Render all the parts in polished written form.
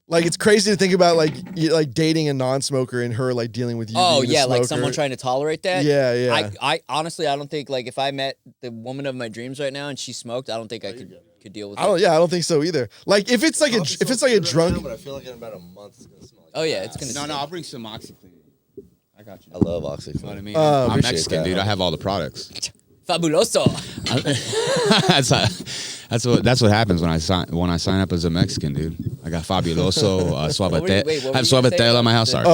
Like, it's crazy to think about, like, like dating a non-smoker and her, like, dealing with you. Oh, being yeah, a smoker. like someone trying to tolerate that? Yeah, yeah. I honestly, I don't think, like, if I met the woman of my dreams right now and she smoked, I don't think I could deal with it. I don't think so either. Like, if it's like a drunk. Now, but I feel like in about a month it's gonna smell like Oh, yeah, it's going to No, I'll bring some OxyClean. I got you. I love OxyClean. You know what I mean? Oh, I'm appreciate Mexican, that. dude. I have all the products. Fabuloso. That's what happens when I sign up as a Mexican, dude. I got Fabuloso, Suavitel. I have Suavitel at my house. Sorry.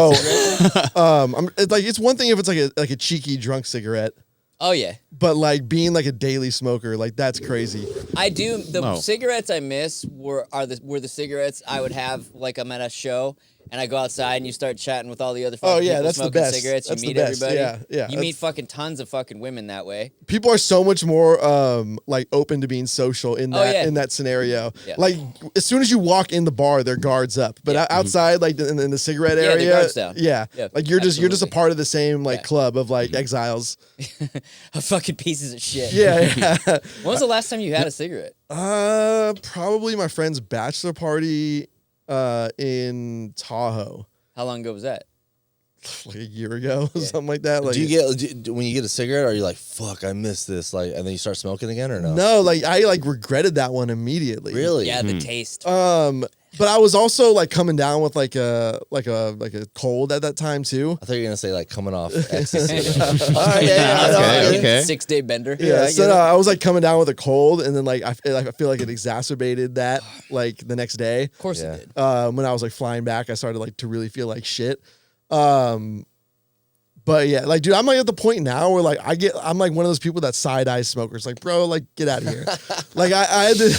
It's one thing if it's like a cheeky drunk cigarette, Oh, yeah. but like being like a daily smoker, like that's crazy. I do. The No. cigarettes I miss were the cigarettes I would have like I'm at a show and I go outside and you start chatting with all the other fucking people that's the smoking best. cigarettes. That's you the meet best. everybody. Yeah. You meet fucking tons of fucking women that way. People are so much more like open to being social in that in that scenario. Yeah. Like as soon as you walk in the bar, their guard's up, but outside, like in the cigarette area, the guard's down. Yeah, like you're just a absolutely. part of the same like club of like exiles. Fucking pieces of shit. Yeah. When was the last time you had a cigarette? Probably my friend's bachelor party in Tahoe. How long ago was that? Like a year ago, something like that. Like, Do you get when you get a cigarette? Are you like, fuck, I missed this? Like, and then you start smoking again, or no? No, like I like regretted that one immediately. Really? Yeah, the taste. But I was also like coming down with like a cold at that time too. I thought you were gonna say like coming off ecstasy. Okay. 6-day bender. Yeah, so I was like coming down with a cold, and then like I feel like it exacerbated that like the next day. Of course Yeah. it did. When I was like flying back, I started like to really feel like shit. But yeah, like, dude, I'm like at the point now where like I'm like one of those people that side eye smokers. Like, bro, like get out of here. Like I had to.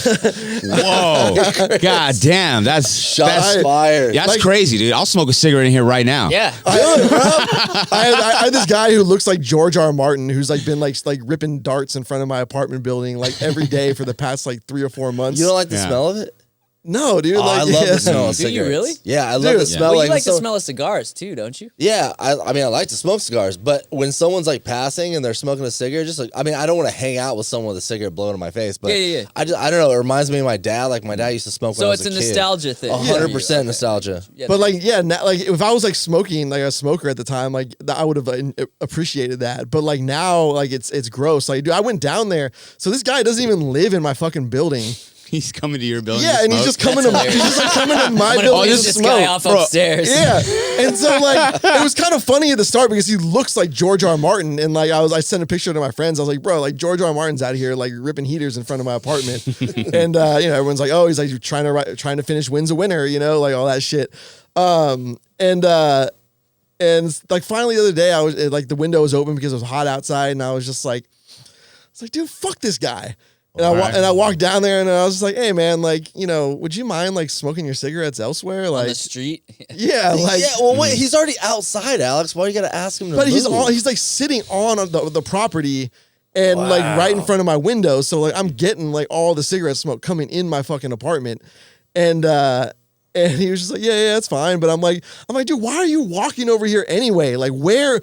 Whoa. God damn. That's fired. That's Like- crazy, dude. I'll smoke a cigarette in here right now. Yeah. I had this guy who looks like George R. Martin, who's like been like ripping darts in front of my apartment building like every day for the past like 3 or 4 months. You don't like the Yeah. smell of it? No, dude. Oh, like, I love the smell of Do you cigarettes. really? Yeah, I love Dude. the smell. Well, you like so- the smell of cigars too, don't you? Yeah, I mean, I like to smoke cigars, but when someone's like passing and they're smoking a cigarette, just like, I mean, I don't want to hang out with someone with a cigarette blowing in my face, but Yeah. I don't know. It reminds me of my dad. Like my dad used to smoke when So I was it's a a kid. nostalgia thing. 100% nostalgia. Yeah, But like, yeah, like if I was like smoking like a smoker at the time, like I would have appreciated that. But like now, like it's gross. Like, dude, I went down there. So this guy doesn't even live in my fucking building. He's coming to your building. Yeah, to and he's smoke? just coming to That's he's just like coming to my I'm gonna building piss to this smoke. guy off upstairs. Yeah, and so like it was kind of funny at the start because he looks like George R. Martin, and like I sent a picture to my friends. I was like, bro, like George R. Martin's out here like ripping heaters in front of my apartment, and everyone's like, oh, he's like trying to finish wins a winner, like all that shit. And like finally the other day, I was like the window was open because it was hot outside, and I was just like, dude, fuck this guy. And I walked down there and I was just like, hey man, like, would you mind like smoking your cigarettes elsewhere? Like on the street. yeah, like Yeah, well, wait, he's already outside, Alex. Why you got to ask him to but move? he's like sitting on the property and like right in front of my window. So like I'm getting like all the cigarette smoke coming in my fucking apartment. And he was just like, yeah, that's fine. But I'm like, dude, why are you walking over here anyway? Like, where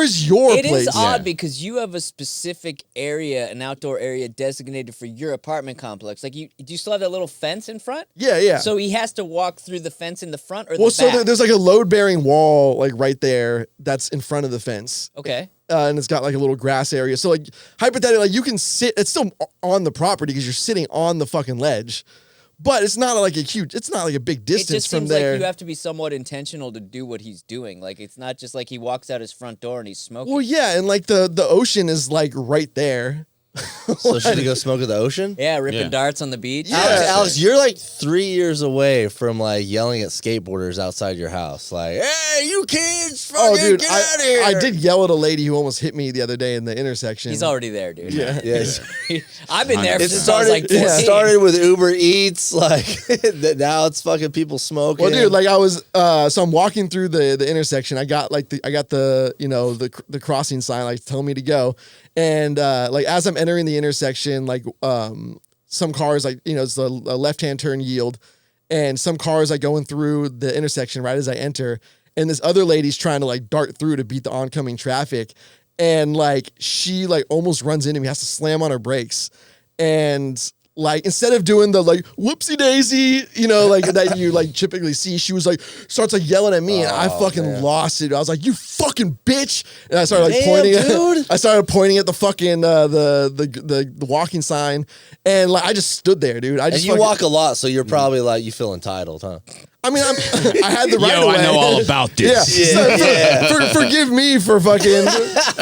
is your It place? is odd because you have a specific area, an outdoor area designated for your apartment complex. Like, do you still have that little fence in front? Yeah. So he has to walk through the fence in the front or the Well, back? so there's like a load-bearing wall like right there that's in front of the fence. Okay. And it's got like a little grass area. So like hypothetically, like you can sit, it's still on the property because you're sitting on the fucking ledge. But it's not like it's not like a big It distance just from seems there. like you have to be somewhat intentional to do what he's doing. Like, it's not just like he walks out his front door and he's smoking. Well, yeah, and like the ocean is like right there. So should he go smoke at the ocean? Yeah, ripping darts on the beach. Yeah. Alex, you're like 3 years away from like yelling at skateboarders outside your house. Like, hey, you kids, fucking get out of here. I did yell at a lady who almost hit me the other day in the intersection. He's already there, dude. Yeah. I've been there It since I was like 14. started with Uber Eats, like now it's fucking people smoking. Well, dude, like I was, so I'm walking through the intersection. I got the crossing sign like telling me to go, and like as I'm entering the intersection, like some cars like it's a left-hand turn yield, and some cars like going through the intersection right as I enter, and this other lady's trying to like dart through to beat the oncoming traffic, and like she like almost runs into me, has to slam on her brakes, and like instead of doing the like whoopsie daisy, you know, like that you like typically see, she was like starts like yelling at me, and I fucking lost it. I was like, "You fucking bitch!" And I started like pointing. I started pointing at the fucking the walking sign, and like I just stood there, dude. And you walk a lot, so you're probably like you feel entitled, huh? I mean, I had the right of way. I know all about this. Yeah. So forgive me for fucking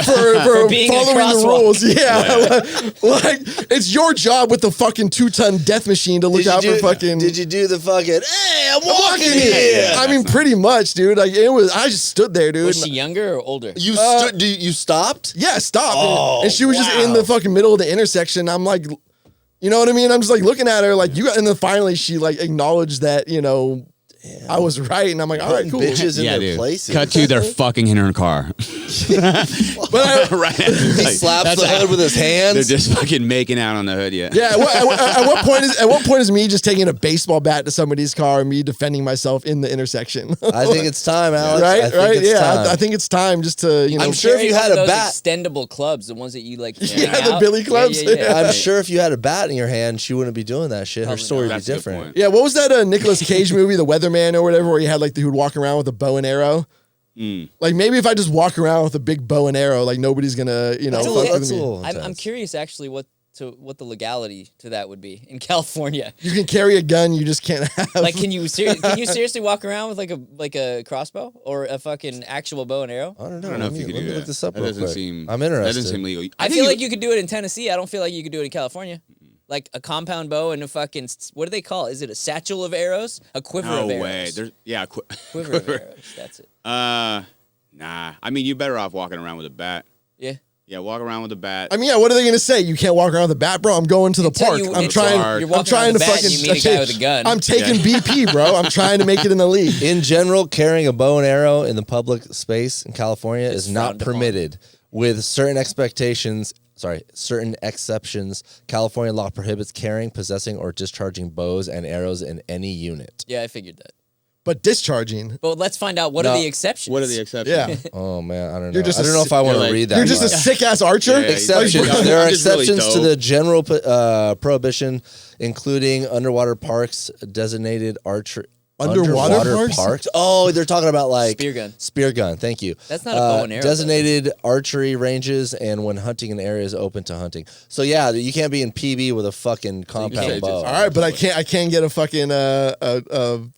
for being following the rules. Yeah. Like it's your job with the fucking 2-ton death machine to look out for fucking. Did you do the fucking? Hey, I'm walking here. I mean, pretty much, dude. Like it was. I just stood there, dude. Was she younger or older? You stood. You stopped? Yeah, stop. Oh, and she was just in the fucking middle of the intersection. I'm like, you know what I mean? I'm just like looking at her, like you. And then finally, she like acknowledged that, you know. I was right, and I'm like, all right, cool. Bitches in their places. Cut to they're fucking in her car. But right. He slaps the hood with his hands. They're just fucking making out on the hood. Yeah. Yeah. At what point is me just taking a baseball bat to somebody's car and me defending myself in the intersection? I think it's time, Alex. Right. I think it's time just to I'm sure if you had a bat, extendable clubs, the ones that you like. The billy clubs. Yeah. I'm sure if you had a bat in your hand, she wouldn't be doing that shit. Her story would be different. Yeah. What was that Nicolas Cage movie, The Weatherman or whatever, where he had like he would walk around with a bow and arrow? Like maybe if I just walk around with a big bow and arrow, like nobody's gonna, you know, fuck with me. I'm curious actually what the legality to that would be in California. You can carry a gun, you just can't have. Like, can you seriously walk around with like a crossbow or a fucking actual bow and arrow? I don't know. I don't know if you could do that. Look this up that real doesn't quick. seem. I'm interested. That doesn't seem legal. I feel like you could do it in Tennessee. I don't feel like you could do it in California. Like a compound bow and a fucking, what do they call it? Is it a satchel of arrows? A quiver of arrows? No way. Quiver of arrows. That's it. Nah. I mean, you're better off walking around with a bat. Yeah. Yeah, walk around with a bat. I mean, yeah. What are they gonna say? You can't walk around with a bat, bro. I'm going to the park. I'm trying to fucking. You meet a guy with a gun. I'm taking BP, bro. I'm trying to make it in the league. In general, carrying a bow and arrow in the public space in California is not permitted, with certain exceptions. California law prohibits carrying, possessing, or discharging bows and arrows in any unit. Yeah, I figured that. But discharging. But let's find out what are the exceptions. What are the exceptions? Yeah. Oh man, I don't know. You're just I don't know if I want to read that. You're just a sick ass archer. Yeah, Exceptions. like, There are I'm just really exceptions to dope. the general prohibition, including underwater parks, designated archery. Underwater parks? Oh, they're talking about like Spear gun. Spear gun. Thank you. That's not a bow and arrow. Designated archery ranges, and when hunting in areas open to hunting. So yeah, you can't be in PB with a fucking compound bow. All right, but I can't get a fucking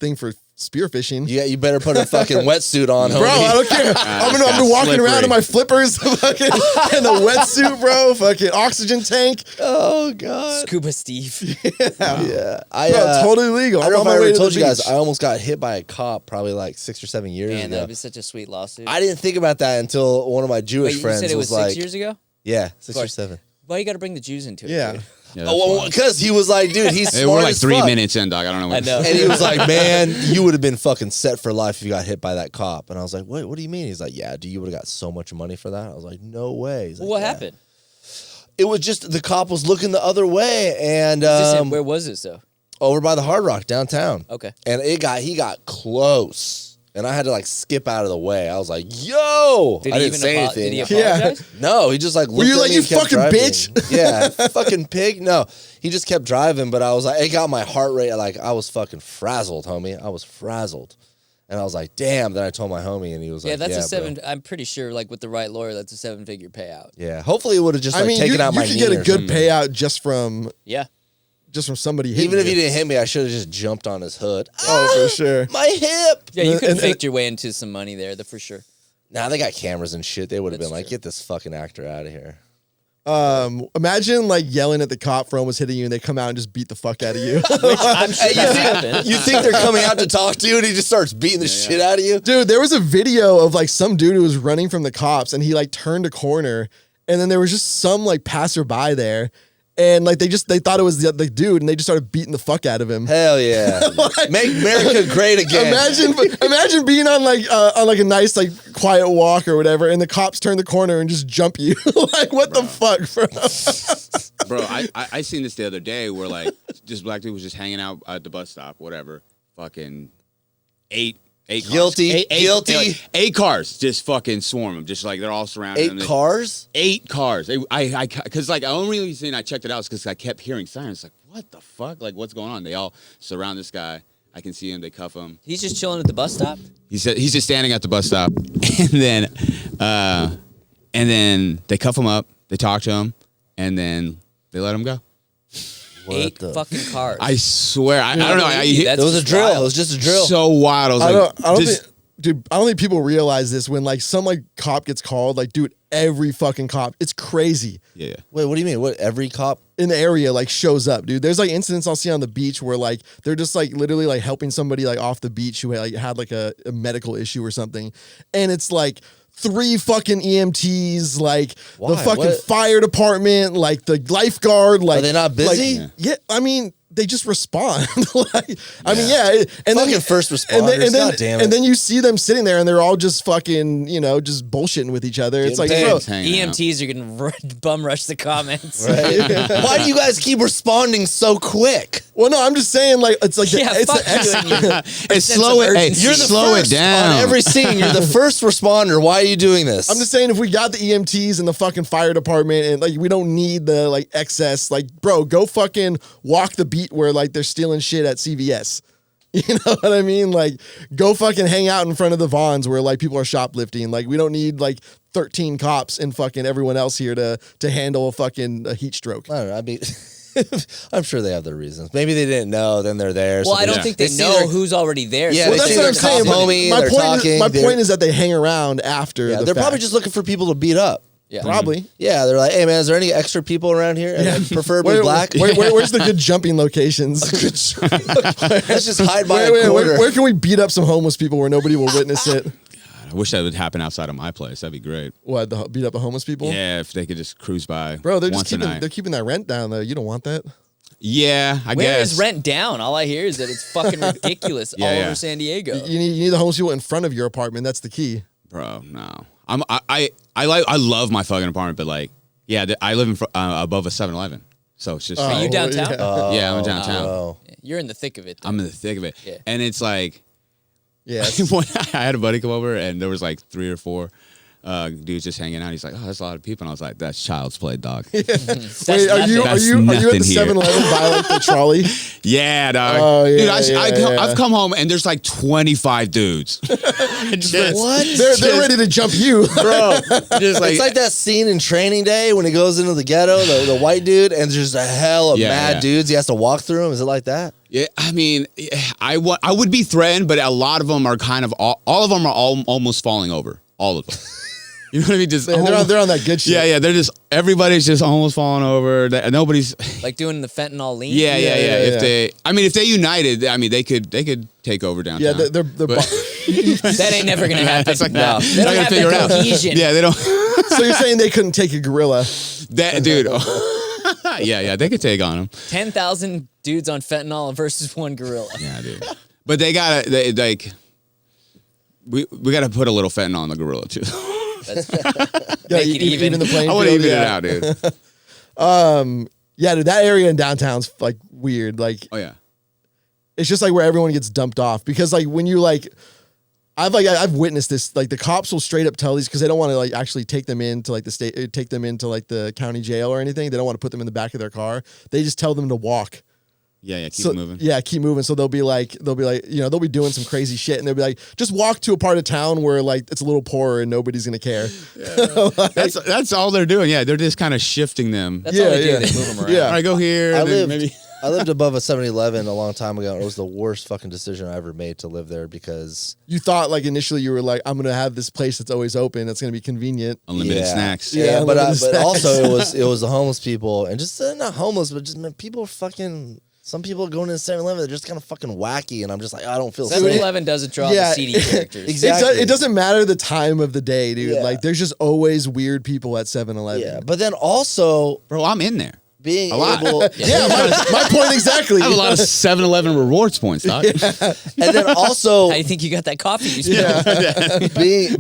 thing for spearfishing. Yeah, you better put a fucking wetsuit on, homie. Bro, I don't care. I'm gonna be walking around in my flippers, fucking in the wetsuit, bro. Fucking oxygen tank. Oh god. Scuba Steve. Yeah. Bro, totally legal. I don't know if I way already to told the you guys, beach. I almost got hit by a cop probably like 6 or 7 years Man, ago. that'd be such a sweet lawsuit. I didn't think about that until one of my Jewish Wait, you friends said it was like, 6 years ago? Yeah, 6 or 7. Why you got to bring the Jews into it? Yeah. dude? Yeah, that's Oh, wild. because he was like, dude, he's Hey, smart we're like as 3 fuck. minutes in, dog. I don't know what I know. And he was like, man, you would have been fucking set for life if you got hit by that cop. And I was like, wait, what do you mean? He's like, yeah, dude, you would have got so much money for that. I was like, no way. He's like, Well, what "Yeah." happened? It was just the cop was looking the other way, and Where was this though? over by the Hard Rock downtown. Okay. And he got close, and I had to like skip out of the way. I was like, yo, I didn't say anything. Did he Yeah. apologize? No, he just like looked you at like, me "You and kept fucking driving. bitch"? Yeah, fucking pig. No, he just kept driving, but I was like, it got my heart rate. Like I was fucking frazzled, homie. I was frazzled, and I was like, damn. Then I told my homie, and he was Yeah, like, that's a bro." 7. I'm pretty sure, like with the right lawyer, that's a 7-figure payout. Yeah, hopefully it would have just like I mean, taken you out my could knee get a or good something. payout just from Yeah. somebody hitting Even if you. he didn't hit me, I should have just jumped on his hood. Oh, for sure. My hip. Yeah, you could have And- faked your way into some money there, for sure. Nah, they got cameras and shit. They would have been That's like, true. get this fucking actor out of here. Imagine like yelling at the cop for almost hitting you, and they come out and just beat the fuck out of you. I'm sure that happened. You think they're coming out to talk to you, and he just starts beating the shit out of you? Dude, there was a video of like some dude who was running from the cops, and he like turned a corner, and then there was just some like passerby there, and like they thought it was the dude, and they just started beating the fuck out of him. Hell yeah. Make America great again. Imagine being on like a nice like quiet walk or whatever, and the cops turn the corner and just jump you. Like what the fuck, bro? Bro, I seen this the other day where like this black dude was just hanging out at the bus stop, whatever. Fucking eight cars. Guilty. Guilty. Like, 8 cars just fucking swarm him. Just like they're all surrounded 8 cars? 8 cars. Because like the only reason I checked it out is because I kept hearing sirens. Like, what the fuck? Like, what's going on? They all surround this guy. I can see him. They cuff him. He's just chilling at the bus stop. He's just standing at the bus stop, and then they cuff him up. They talk to him, and then they let him go. What 8 the- fucking cars. I swear, I don't know. That's It was a just drill. wild. It was just a drill. So wild. I was I like, don't just- think, dude. I don't think people realize this when like some like cop gets called. Like, dude, every fucking cop. It's crazy. yeah. Wait, what do you mean? What, every cop? In the area like shows up, dude. There's like incidents I'll see on the beach where like they're just like literally like helping somebody like off the beach who like had like a medical issue or something, and it's like 3 fucking EMTs, like Why? the fucking What? fire department, like the lifeguard, like Are they not busy? like- yeah, I mean they just respond. Like, I mean, yeah, and Fucking first responders, God damn it. and then you see them sitting there and they're all just fucking, just bullshitting with each other. It's like, Getting bro, paid. Hanging out. EMTs are gonna bum rush the comments. Right? Why do you guys keep responding so quick? well, no, I'm just saying, like, it's like, Yeah, it's fuck the ex- you and your Hey, sense slow of it. Hey, urgency. You're the slow first it down. on every scene. You're the first responder. Why are you doing this? I'm just saying, if we got the EMTs and the fucking fire department and like we don't need the like excess, like, bro, go fucking walk the beat where like they're stealing shit at CVS. You know what I mean? Like, go fucking hang out in front of the Vons where like people are shoplifting. Like, we don't need like 13 cops and fucking everyone else here to handle a fucking heat stroke. I don't know. I mean, I'm sure they have their reasons. Maybe they didn't know. Then they're there. Well, I don't Yeah. think they see know their- who's already there. Yeah, so they Well, that's see what their I'm saying. cop homie, My they're point, talking, my they're- point is that they hang around after. Yeah, the they're probably fact. just looking for people to beat up. Yeah. Probably. Yeah, they're like, hey man, is there any extra people around here? And preferably black. Where's the good jumping locations? Let's just hide by Wait, a corner. where can we beat up some homeless people where nobody will witness it? I wish that would happen outside of my place. That'd be great. What, beat up the homeless people? Yeah, if they could just cruise by. Bro, they're once just a night. they're keeping that rent down though. You don't want that. Yeah, I Where guess. is rent down? All I hear is that it's fucking ridiculous all Yeah. over San Diego. You need the homeless people in front of your apartment. That's the key. Bro, no. I love my fucking apartment, but like, yeah, I live in above a 7-Eleven, so it's just. Are you Oh, downtown? yeah. Yeah, I'm downtown. Oh. You're in the thick of it. I'm in the thick of it, Yeah. and it's like, Yeah. I had a buddy come over, and there was like 3 or 4 dudes just hanging out. He's like, "Oh, that's a lot of people," and I was like, "That's child's play, dog." Wait, That's are you That's at the nothing here. 7-Eleven by like the trolley? Yeah, dog. Oh, yeah, Dude, yeah. I've come home and there's like 25 dudes. Just- What? They're ready to jump you. bro? Just like, It's like that scene in Training Day when he goes into the ghetto, the white dude, and there's just a hell of Yeah, mad yeah. dudes. He has to walk through them. Is it like that? yeah, I mean, I would be threatened, but a lot of them are kind of all of them are almost falling over. All of them. You know what I mean? Just they're on that good shit. yeah. They're just everybody's just almost falling over. Nobody's. Like doing the fentanyl lean. Yeah. yeah. If they united, I mean, they could take over downtown. Yeah, they're But- That ain't never gonna happen. It's like, no. nah, They not don't gonna have figure it that out. cohesion. Yeah, they don't. So you're saying they couldn't take a gorilla? That dude. Yeah, they could take on him. 10,000 dudes on fentanyl versus one gorilla. Yeah, dude. But they gotta like. We gotta put a little fentanyl on the gorilla too. Yeah, Make it even. the playing I want to field. even Yeah. it out, dude. Yeah, dude, that area in downtown's like weird. Like, Oh yeah. it's just like where everyone gets dumped off because like when you like. I've witnessed this. Like the cops will straight up tell these because they don't want to like actually take them into like the state, take them into like the county jail or anything. They don't want to put them in the back of their car. They just tell them to walk. Yeah, keep So- moving. Yeah, keep moving. So they'll be like, they'll be doing some crazy shit, and they'll be like, just walk to a part of town where like it's a little poorer and nobody's gonna care. That's all they're doing. Yeah, they're just kind of shifting them. That's all they do. Yeah. They move them around. Yeah. All right, go here. I then lived, maybe. I lived above a 7-Eleven a long time ago, and it was the worst fucking decision I ever made to live there because You thought like initially you were like, I'm gonna have this place that's always open. That's gonna be convenient. Unlimited snacks. Yeah. Yeah, but unlimited but snacks. also it was the homeless people, and just not homeless, but just man, people are fucking. Some people going to 7-Eleven, they're just kind of fucking wacky, and I'm just like, I don't feel safe. 7-Eleven doesn't draw Yeah. the seedy characters. Exactly. It doesn't matter the time of the day, dude. Yeah. Like there's just always weird people at 7-Eleven. Yeah, but then also Bro, I'm in there. being A lot. able, Yeah, my point exactly. I have a lot of 7-Eleven rewards points, doc. and then also How do you think you got that coffee you spilled?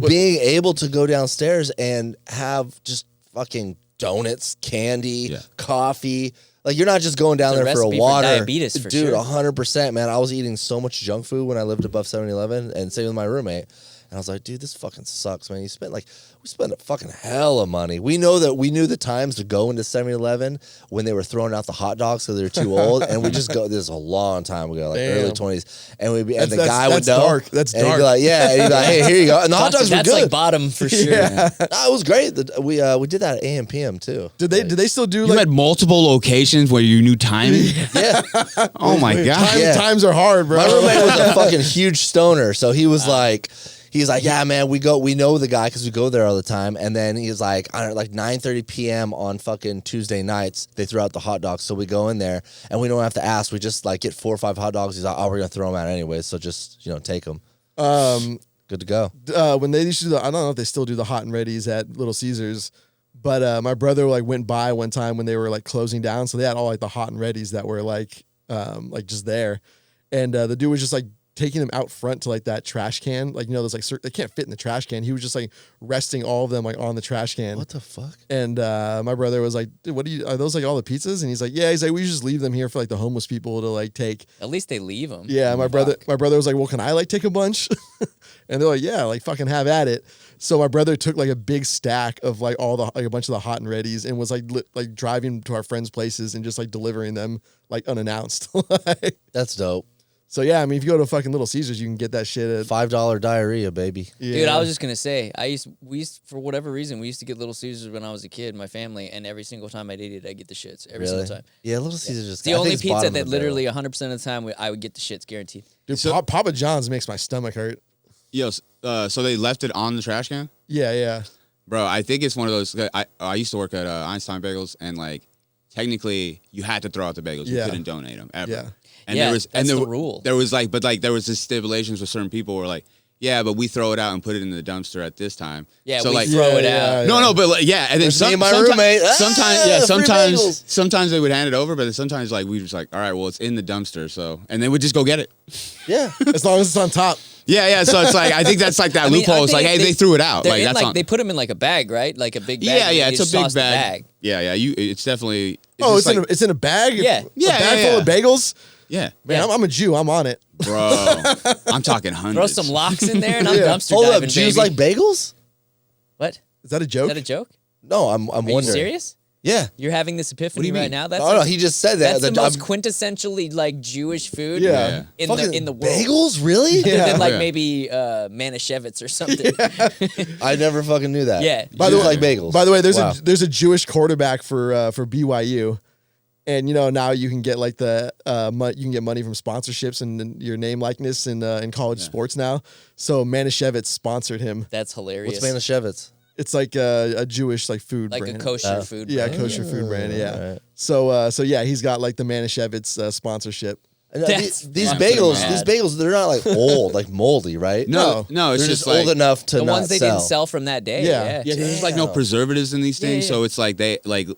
being able to go downstairs and have just fucking donuts, candy, Yeah. coffee. Like you're not just going down It's a there for a recipe for water. diabetes, for Dude, sure. 100%, man. I was eating so much junk food when I lived above 7-Eleven, and same with my roommate. And I was like, dude, this fucking sucks, man. We spent a fucking hell of money. We knew the times to go into 7-Eleven when they were throwing out the hot dogs because they were too old. And we just go, this is a long time ago, like Damn. early 20s. And the guy that's would know. dark. That's and he'd dark. be like, yeah. And he'd be like, hey, here you go. And the hot dogs were That's good. like bottom for sure. Yeah. No, it was great. We did that at AM PM too. Did they still do You like had multiple locations where you knew timing. Yeah. Oh my god. Yeah. Times are hard, bro. My roommate was a fucking huge stoner, so he was like, yeah, man, we know the guy because we go there all the time. And then he's like, I don't know, like 9:30 p.m. on fucking Tuesday nights, they throw out the hot dogs, so we go in there and we don't have to ask. We just like get 4 or 5 hot dogs. He's like, oh, we're gonna throw them out anyway, so just take them. Good to go. When they used to do I don't know if they still do the hot and readies at Little Caesars, but my brother like went by one time when they were like closing down, so they had all like the hot and readies that were like just there, and the dude was just like taking them out front to like that trash can, like there's like they can't fit in the trash can. He was just like resting all of them like on the trash can. What the fuck? And my brother was like, dude, are those like all the pizzas? And he's like, yeah. He's like, we just leave them here for like the homeless people to like take. At least they leave them. Yeah, my brother was like, well, can I like take a bunch? And they're like, yeah, like fucking have at it. So my brother took like a big stack of like a bunch of the hot and readies and was like like driving to our friends' places and just like delivering them like unannounced. That's dope. So yeah, I mean, if you go to fucking Little Caesars, you can get that shit at $5 diarrhea, baby. yeah. Dude, I was just gonna say, we used for whatever reason, we used to get Little Caesars when I was a kid, my family, and every single time I'd eat it, I'd get the shits every single time. Yeah, Little Caesars just It's the I think only it's pizza bottom that of the barrel. literally 100% of the time I would get the shits guaranteed. Dude, Papa John's makes my stomach hurt. Yo, so they left it on the trash can? Yeah, yeah. Bro, I think it's one of those. I used to work at Einstein Bagels, and like technically you had to throw out the bagels. You Yeah. couldn't donate them ever. Yeah. And Yeah, there was that's and the rule. There was like, but like there was this stipulations with certain people were like, yeah, but we throw it out and put it in the dumpster at this time. Yeah, so we like throw it yeah, out. yeah. no, but like, yeah, and then There's me and my roommate. sometimes Free bagels. they would hand it over, but then sometimes like we just like, all right, well it's in the dumpster, so and they would just go get it. Yeah. As long as it's on top. Yeah. So it's like I think that's like that I mean, loophole. I It's like, think hey, they threw it out. They're Like in, that's like, on. they put them in like a bag, right? Like a big bag. Yeah, and yeah, they it's a just big toss the bag. Yeah. It's definitely. Oh, just it's like, in a bag. Yeah. A Yeah, bag yeah, full of bagels. yeah, Man, I'm a Jew. I'm on it. bro. I'm talking Throw hundreds. some locks in there and I'm Yeah. dumpster Hold up, diving, Jews baby. like bagels? What? Is that a Is joke? that a joke? No, I'm Are you wondering. serious? Yeah. You're having this epiphany you right mean? now? That's No, like, he just said that. that's the most I'm- quintessentially like Jewish food Yeah. in the world. Bagels? Really? Yeah. Other than like Yeah. maybe Manischewitz or something. I never fucking knew that. Yeah. By the Jews way- like bagels. By the way, there's Wow. a Jewish quarterback for BYU, and now you can get like you can get money from sponsorships and your name likeness in college sports now. So Manischewitz sponsored him. That's hilarious. What's Manischewitz? It's like a Jewish like food like brand. a kosher food. Yeah, brand. kosher food brand. Yeah. Right. So yeah, he's got like the Manischewitz sponsorship. And, That's these fucking bagels, mad. they're not like old, like moldy, right? No, it's They're just just like, old enough to The not ones they sell. didn't sell from that day. Yeah. Yeah. Yeah, there's like no Damn. preservatives in these things, Yeah, so it's like they like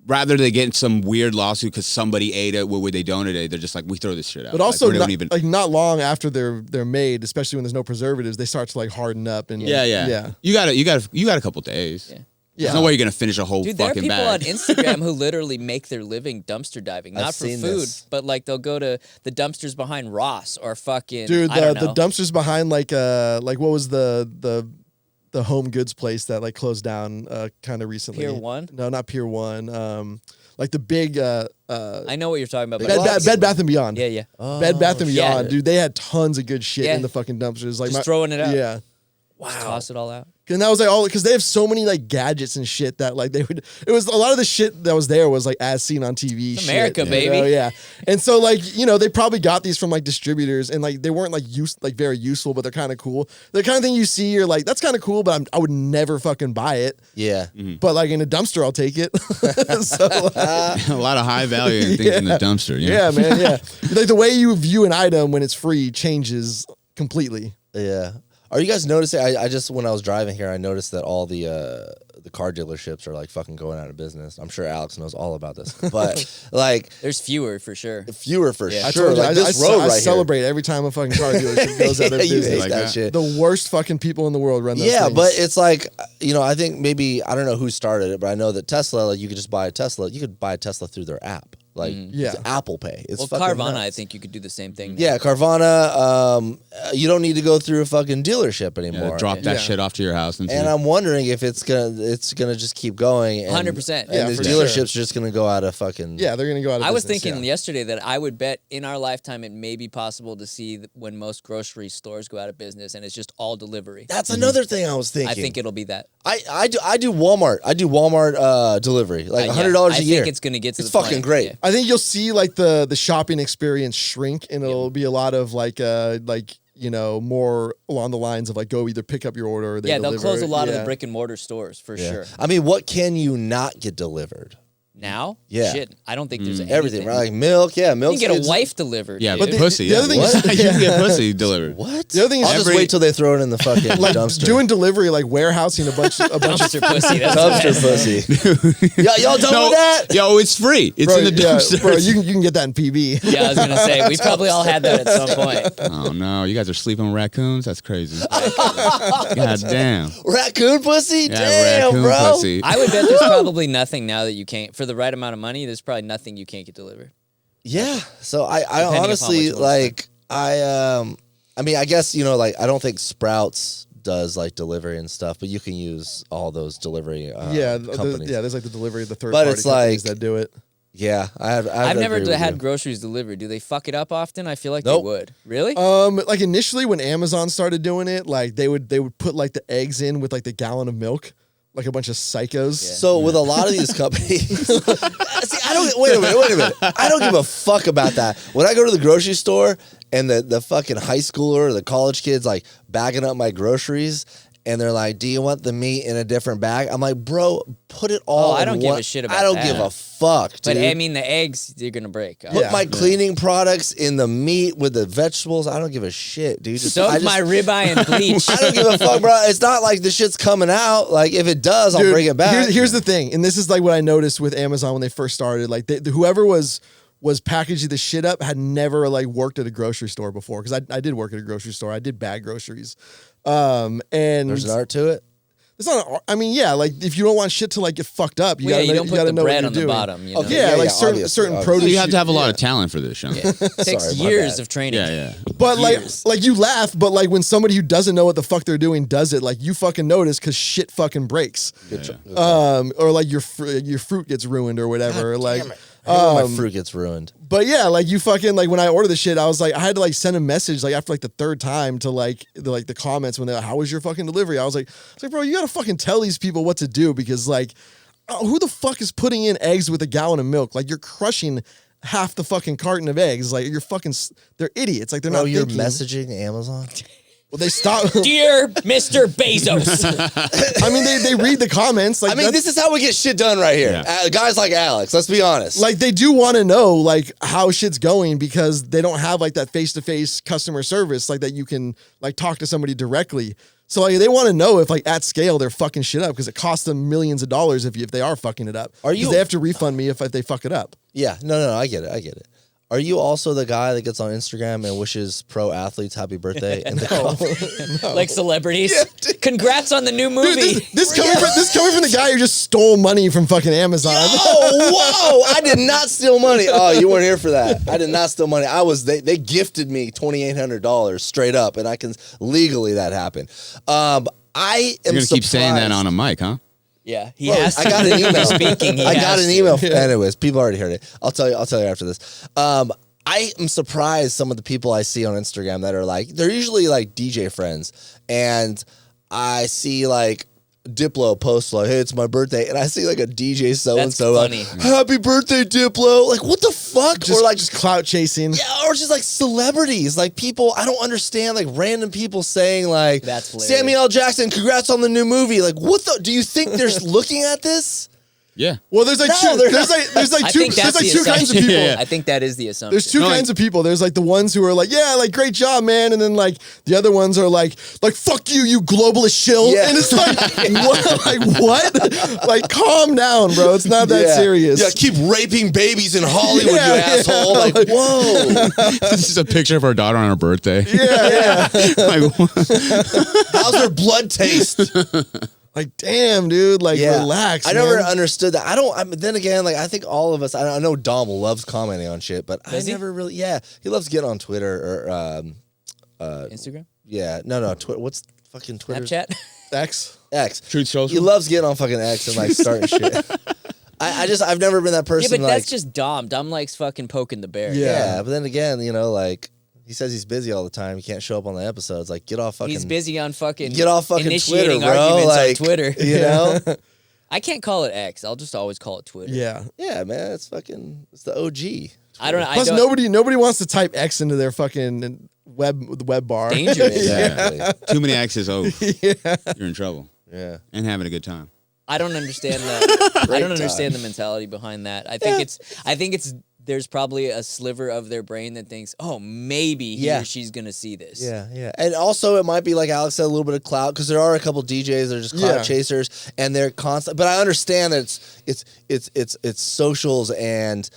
rather they get some weird lawsuit because somebody ate it. What would they donate it? They're just like, we throw this shit out. But also, like, we not, don't even. not long after they're made, especially when there's no preservatives, they start to like harden up and Yeah. You got a couple days. Yeah. Yeah. There's no way you're gonna finish a whole Dude, there are fucking people bag. on Instagram who literally make their living dumpster diving, I've not for seen food, this. but like they'll go to the dumpsters behind Ross or fucking. Dude, I don't the know. dumpsters behind like what was the home goods place that like closed down kind of recently? Pier 1? No, not Pier 1. Like the big I know what you're talking about. Big But Lots? Bed Bath and Beyond. yeah, yeah. Bed Bath and yeah. Beyond, dude, they had tons of good shit Yeah. in the fucking dumpsters. Like Just throwing it out. Yeah. Just toss it all out. And that was like all because they have so many like gadgets and shit that like they would. It was a lot of the shit that was there was like as seen on TV. It's shit, America, you baby. know? Yeah, and so like they probably got these from like distributors and like they weren't like very useful, but they're kind of cool. The kind of thing you see, you're like that's kind of cool, but I would never fucking buy it. Yeah. But like in a dumpster, I'll take it. So a lot of high value things in the dumpster. You know? yeah, man, yeah. Like the way you view an item when it's free changes completely. Yeah. Are you guys noticing? I just when I was driving here, I noticed that all the car dealerships are like fucking going out of business. I'm sure Alex knows all about this, but like There's fewer for sure. fewer for Yeah. sure. Like this road I right celebrate every time a fucking car dealership goes out of here. Yeah, you business. hate like that that. shit. The worst fucking people in the world run those Yeah, things. but it's like I think maybe I don't know who started it, but I know that Tesla, like you could just buy a Tesla. You could buy a Tesla through their app. Like Yeah. it's Apple Pay. It's Well, fucking Carvana, nuts. I think you could do the same thing. now. Yeah, Carvana. You don't need to go through a fucking dealership anymore. Drop that Yeah. shit off to your house. And I'm wondering if it's gonna just keep going. 100%. And Yeah, the for dealerships sure. are just gonna go out of fucking. Yeah, they're gonna go out of I was business, thinking yeah. yesterday that I would bet in our lifetime it may be possible to see when most grocery stores go out of business and it's just all delivery. That's another thing I was thinking. I think it'll be that. I do Walmart. I do Walmart delivery, like Yeah, $100 a year. I think it's gonna get to It's the point. fucking great. Yeah. I think you'll see like the shopping experience shrink, and it'll be a lot of like more along the lines of like go either pick up your order or they Yeah, they'll deliver close a it. lot of the Yeah. brick and mortar stores for sure. I mean, what can you not get delivered? Now? Yeah. Shit, I don't think there's Everything, anything. right? Like milk. Yeah, You milk. can get a wife delivered. Yeah, dude. but pussy. the Yeah. other thing What? is You can get pussy delivered. What? The other thing is I'll just Every- wait till they throw it in the fucking like dumpster. doing delivery, like warehousing a bunch of Dumpster pussy. That's the dumpster best. pussy. Y'all done with that? Yo, it's free. It's bro, in the yeah, dumpster. bro, you can get that in PB. Yeah, I was gonna say we probably all had that at some point. Oh no, you guys are sleeping with raccoons? That's crazy. God damn. Raccoon pussy? Yeah, Damn, raccoon bro. pussy. I would bet there's probably nothing now that you can't for the right amount of money. There's probably nothing you can't get delivered. Yeah. So I Depending upon honestly what you wanna like I mean I guess you know like I don't think Sprouts does like delivery and stuff, but you can use all those delivery companies. There's like the delivery, the third But party it's companies like- that do it. Yeah, I've never agree with had you. groceries delivered. Do they fuck it up often? I feel like Nope. they would. Really? Like initially when Amazon started doing it, like they would put like the eggs in with like the gallon of milk, like a bunch of psychos. So with a lot of these companies, see, wait a minute. I don't give a fuck about that. When I go to the grocery store and the fucking high schooler or the college kids like bagging up my groceries and they're like, "Do you want the meat in a different bag?" I'm like, "Bro, put it all." Oh, I in don't give one- a shit about I don't that. give a fuck, dude. But I mean, the eggs you're gonna break. Put Yeah. my cleaning products in the meat with the vegetables. I don't give a shit, dude. Soak my ribeye and bleach. I don't give a fuck, bro. It's not like the shit's coming out. Like if it does, I'll Dude, bring it back. Here's the thing, and this is like what I noticed with Amazon when they first started. Like whoever was packaging the shit up had never like worked at a grocery store before, because I did work at a grocery store. I did bag groceries, and There's an art to it. it's not. I mean, yeah, like if you don't want shit to like get fucked up, you Well, gotta yeah, you don't put gotta the know what bread you're on the doing. bottom, you know? Okay, Yeah, yeah, like yeah, certain obviously. produce. So you have to have a lot yeah. of talent for this show. Yeah, Takes Sorry, my years bad. of training. yeah. But Years. like you laugh, but like when somebody who doesn't know what the fuck they're doing does it, like you fucking notice because shit fucking breaks. Or like your fruit gets ruined or whatever. Like, I hate when my fruit gets ruined. but yeah, like you fucking like when I ordered the shit, I was like, I had to like send a message like after like the third time to like the comments when they're like, how was your fucking delivery? I was like, bro, you gotta fucking tell these people what to do, because like, who the fuck is putting in eggs with a gallon of milk? Like you're crushing half the fucking carton of eggs. Like you're fucking, they're idiots. Like they're Bro, not you're thinking. messaging Amazon. Well, they stop. Dear Mr. Bezos. I mean, they read the comments. Like I mean, that's- this is how we get shit done right here. Yeah. Guys like Alex, let's be honest. like they do want to know like how shit's going, because they don't have like that face-to-face customer service like that you can like talk to somebody directly. So like they want to know if like at scale they're fucking shit up, because it costs them millions of dollars if they are fucking it up. Are you- 'Cause they have to refund me if they fuck it up. Yeah, no, I get it. Are you also the guy that gets on Instagram and wishes pro athletes happy birthday in the comments? Like celebrities. Congrats on the new Dude, movie. this coming from the guy who just stole money from fucking Amazon. Oh, whoa! I did not steal money. Oh, you weren't here for that. I did not steal money. They gifted me $2,800 straight up, and I can legally that happened. I am You're gonna keep saying that surprised. on a mic, huh? Yeah, he Bro, has to. I got an email. Speaking, he I got has an to. email. Anyways, people already heard it. I'll tell you after this. I am surprised some of the people I see on Instagram that are like, they're usually like DJ friends, and I see like Diplo post like, "Hey, it's my birthday," and I see like a DJ so and so like, funny. "Happy birthday, Diplo!" Like, what the fuck? Just, or like just clout chasing. yeah, or just like celebrities, like people I don't understand, like random people saying like, That's hilarious. Samuel L. Jackson, congrats on the new movie. Like, what the? Do you think they're looking at this? Yeah. Well, there's like No, two. they're There's not. like I two. think There's that's like the two kinds of assumption. people. Yeah. I think that is the assumption. There's two No, kinds of people. There's like the ones who are like, yeah, like great job, man, and then like the other ones are like fuck you, you globalist shill. Yeah. And it's like what? Like what? Like calm down, bro. It's not that serious. Yeah, keep raping babies in Hollywood, Yeah, you yeah. asshole. Like, whoa. This is a picture of her daughter on her birthday. Yeah, yeah. Like, what? How's her blood taste? Like, damn, dude. Like, relax. I never man. understood that. Then again, like I think all of us. I know Dom loves commenting on shit, but Does I he? never really. Yeah, he loves getting on Twitter or Instagram, yeah, no, Twitter. What's fucking Twitter? Snapchat. X. Truth Social. He loves getting on fucking X and like starting shit. I've never been that Yeah, person. but like, that's just Dom. Dom likes fucking poking the bear. Yeah. yeah, but then again, like he says he's busy all the time. He can't show up on the episodes. Like, get off fucking. He's busy on fucking. Get off fucking initiating Twitter, bro. arguments Like, on Twitter. You know. I can't call it X. I'll just always call it Twitter. Yeah. Yeah, man, it's the OG. I don't know. Plus, nobody wants to type X into their fucking web bar. Dangerous. Exactly. Too many X's. Oh, you're in trouble. Yeah. And having a good time. I don't understand the. I don't time. understand the mentality behind that. I think it's. There's probably a sliver of their brain that thinks, oh, maybe he or she's gonna see this. Yeah. And also, it might be like Alex said, a little bit of clout because there are a couple DJs that are just clout chasers, and they're constant. But I understand that it's socials, and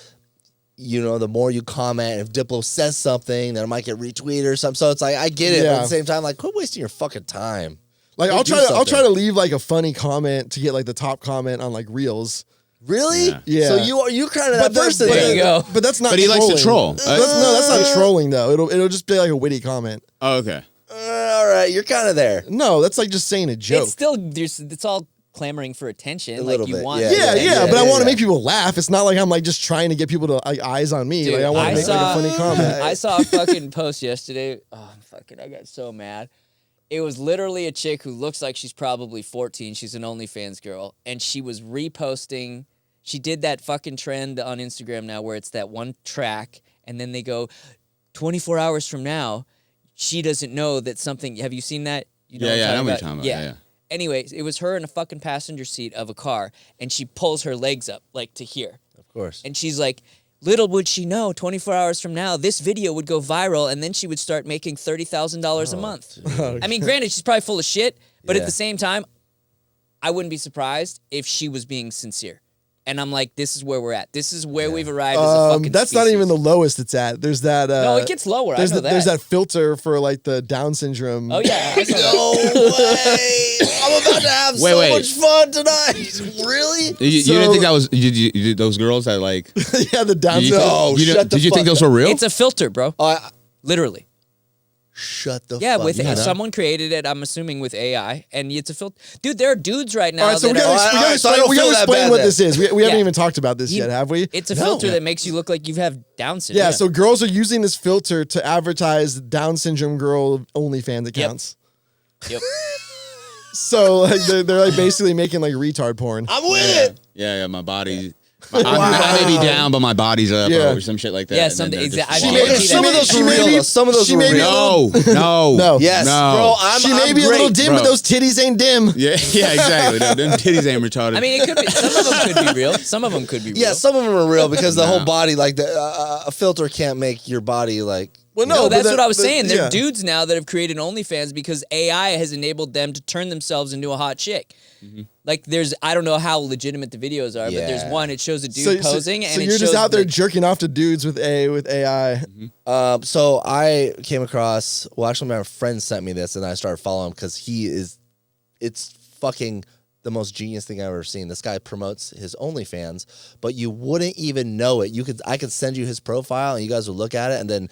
the more you comment, if Diplo says something, then it might get retweeted or something. So it's like I get it, but at the same time, like, quit wasting your fucking time. Like, Go I'll do try to something. leave like a funny comment to get like the top comment on like Reels. Really? Yeah. So you're kind of that person. There you go. But that's not. But he likes to trolling. troll. That's not trolling though. It'll just be like a witty comment. Oh, okay. All right, you're kind of there. No, that's like just saying a joke. It's still it's all clamoring for attention. A like little you bit, want. yeah. Yeah, but I yeah, want to yeah. make people laugh. It's not like I'm like just trying to get people to like eyes on me. Dude, like I want to make like a funny comment. I saw a fucking post yesterday. Oh, I got so mad. It was literally a chick who looks like she's probably 14. She's an OnlyFans girl, and she was reposting. She did that fucking trend on Instagram now where it's that one track, and then they go 24 hours from now, she doesn't know that something. Have you seen that? You know I know what what you're I'm talking about. Yeah. Yeah. Anyways, it was her in a fucking passenger seat of a car, and she pulls her legs up like to here. Of course. And she's like, little would she know, 24 hours from now, this video would go viral, and then she would start making $30,000 a month. I mean, granted, she's probably full of shit, but at the same time, I wouldn't be surprised if she was being sincere. And I'm like, this is where we're at. This is where we've arrived as a fucking That's species. not even the lowest it's at. There's that. No, it gets lower. I know that. There's that filter for like the Down syndrome. Oh, yeah. I saw that. No way! I'm about to have so much fun tonight. Really? You didn't think that was those girls that like? Yeah, the Down You, syndrome. No, you shut the did you think fuck those were real? It's a filter, bro. Literally. Shut the Yeah, fuck with up. someone created it, I'm assuming with AI, and it's a filter. Dude, there are dudes right now All right, so we that are... gotta so I don't we gotta feel that explain bad what then. this is. We haven't Yeah. even talked about this yet, have we? It's a filter that makes you look like you have Down syndrome. Yeah, so girls are using this filter to advertise Down syndrome girl OnlyFans accounts. Yep. So like they're like basically making like retard porn. I'm with it. Yeah, my body. I may be down, but my body's up Yeah. or some shit like that. Yeah, and then something- they're just exactly. walking. I see Some that. of those She were may real. be- though. Some of those she were may be- real. No. No. Yes, No. bro. I'm She may be a great, little dim, bro. but those titties ain't dim. Yeah, exactly. Them titties ain't retarded. I mean, it could be. Some of them could be real. Some of them could be real. Yeah, some of them are real because the whole No. body, like a filter can't make your body like. Well, No, but that's that- what I was that- saying. There yeah. are dudes now that have created OnlyFans because AI has enabled them to turn themselves into a hot chick. Like, I don't know how legitimate the videos are, but there's Yeah. one. It shows a dude posing, so and it you're shows just out there the- jerking off to dudes with AI. So I came across. Well, actually, my friend sent me this, and I started following him because it's fucking the most genius thing I've ever seen. This guy promotes his OnlyFans, but you wouldn't even know it. I could send you his profile, and you guys would look at it, and then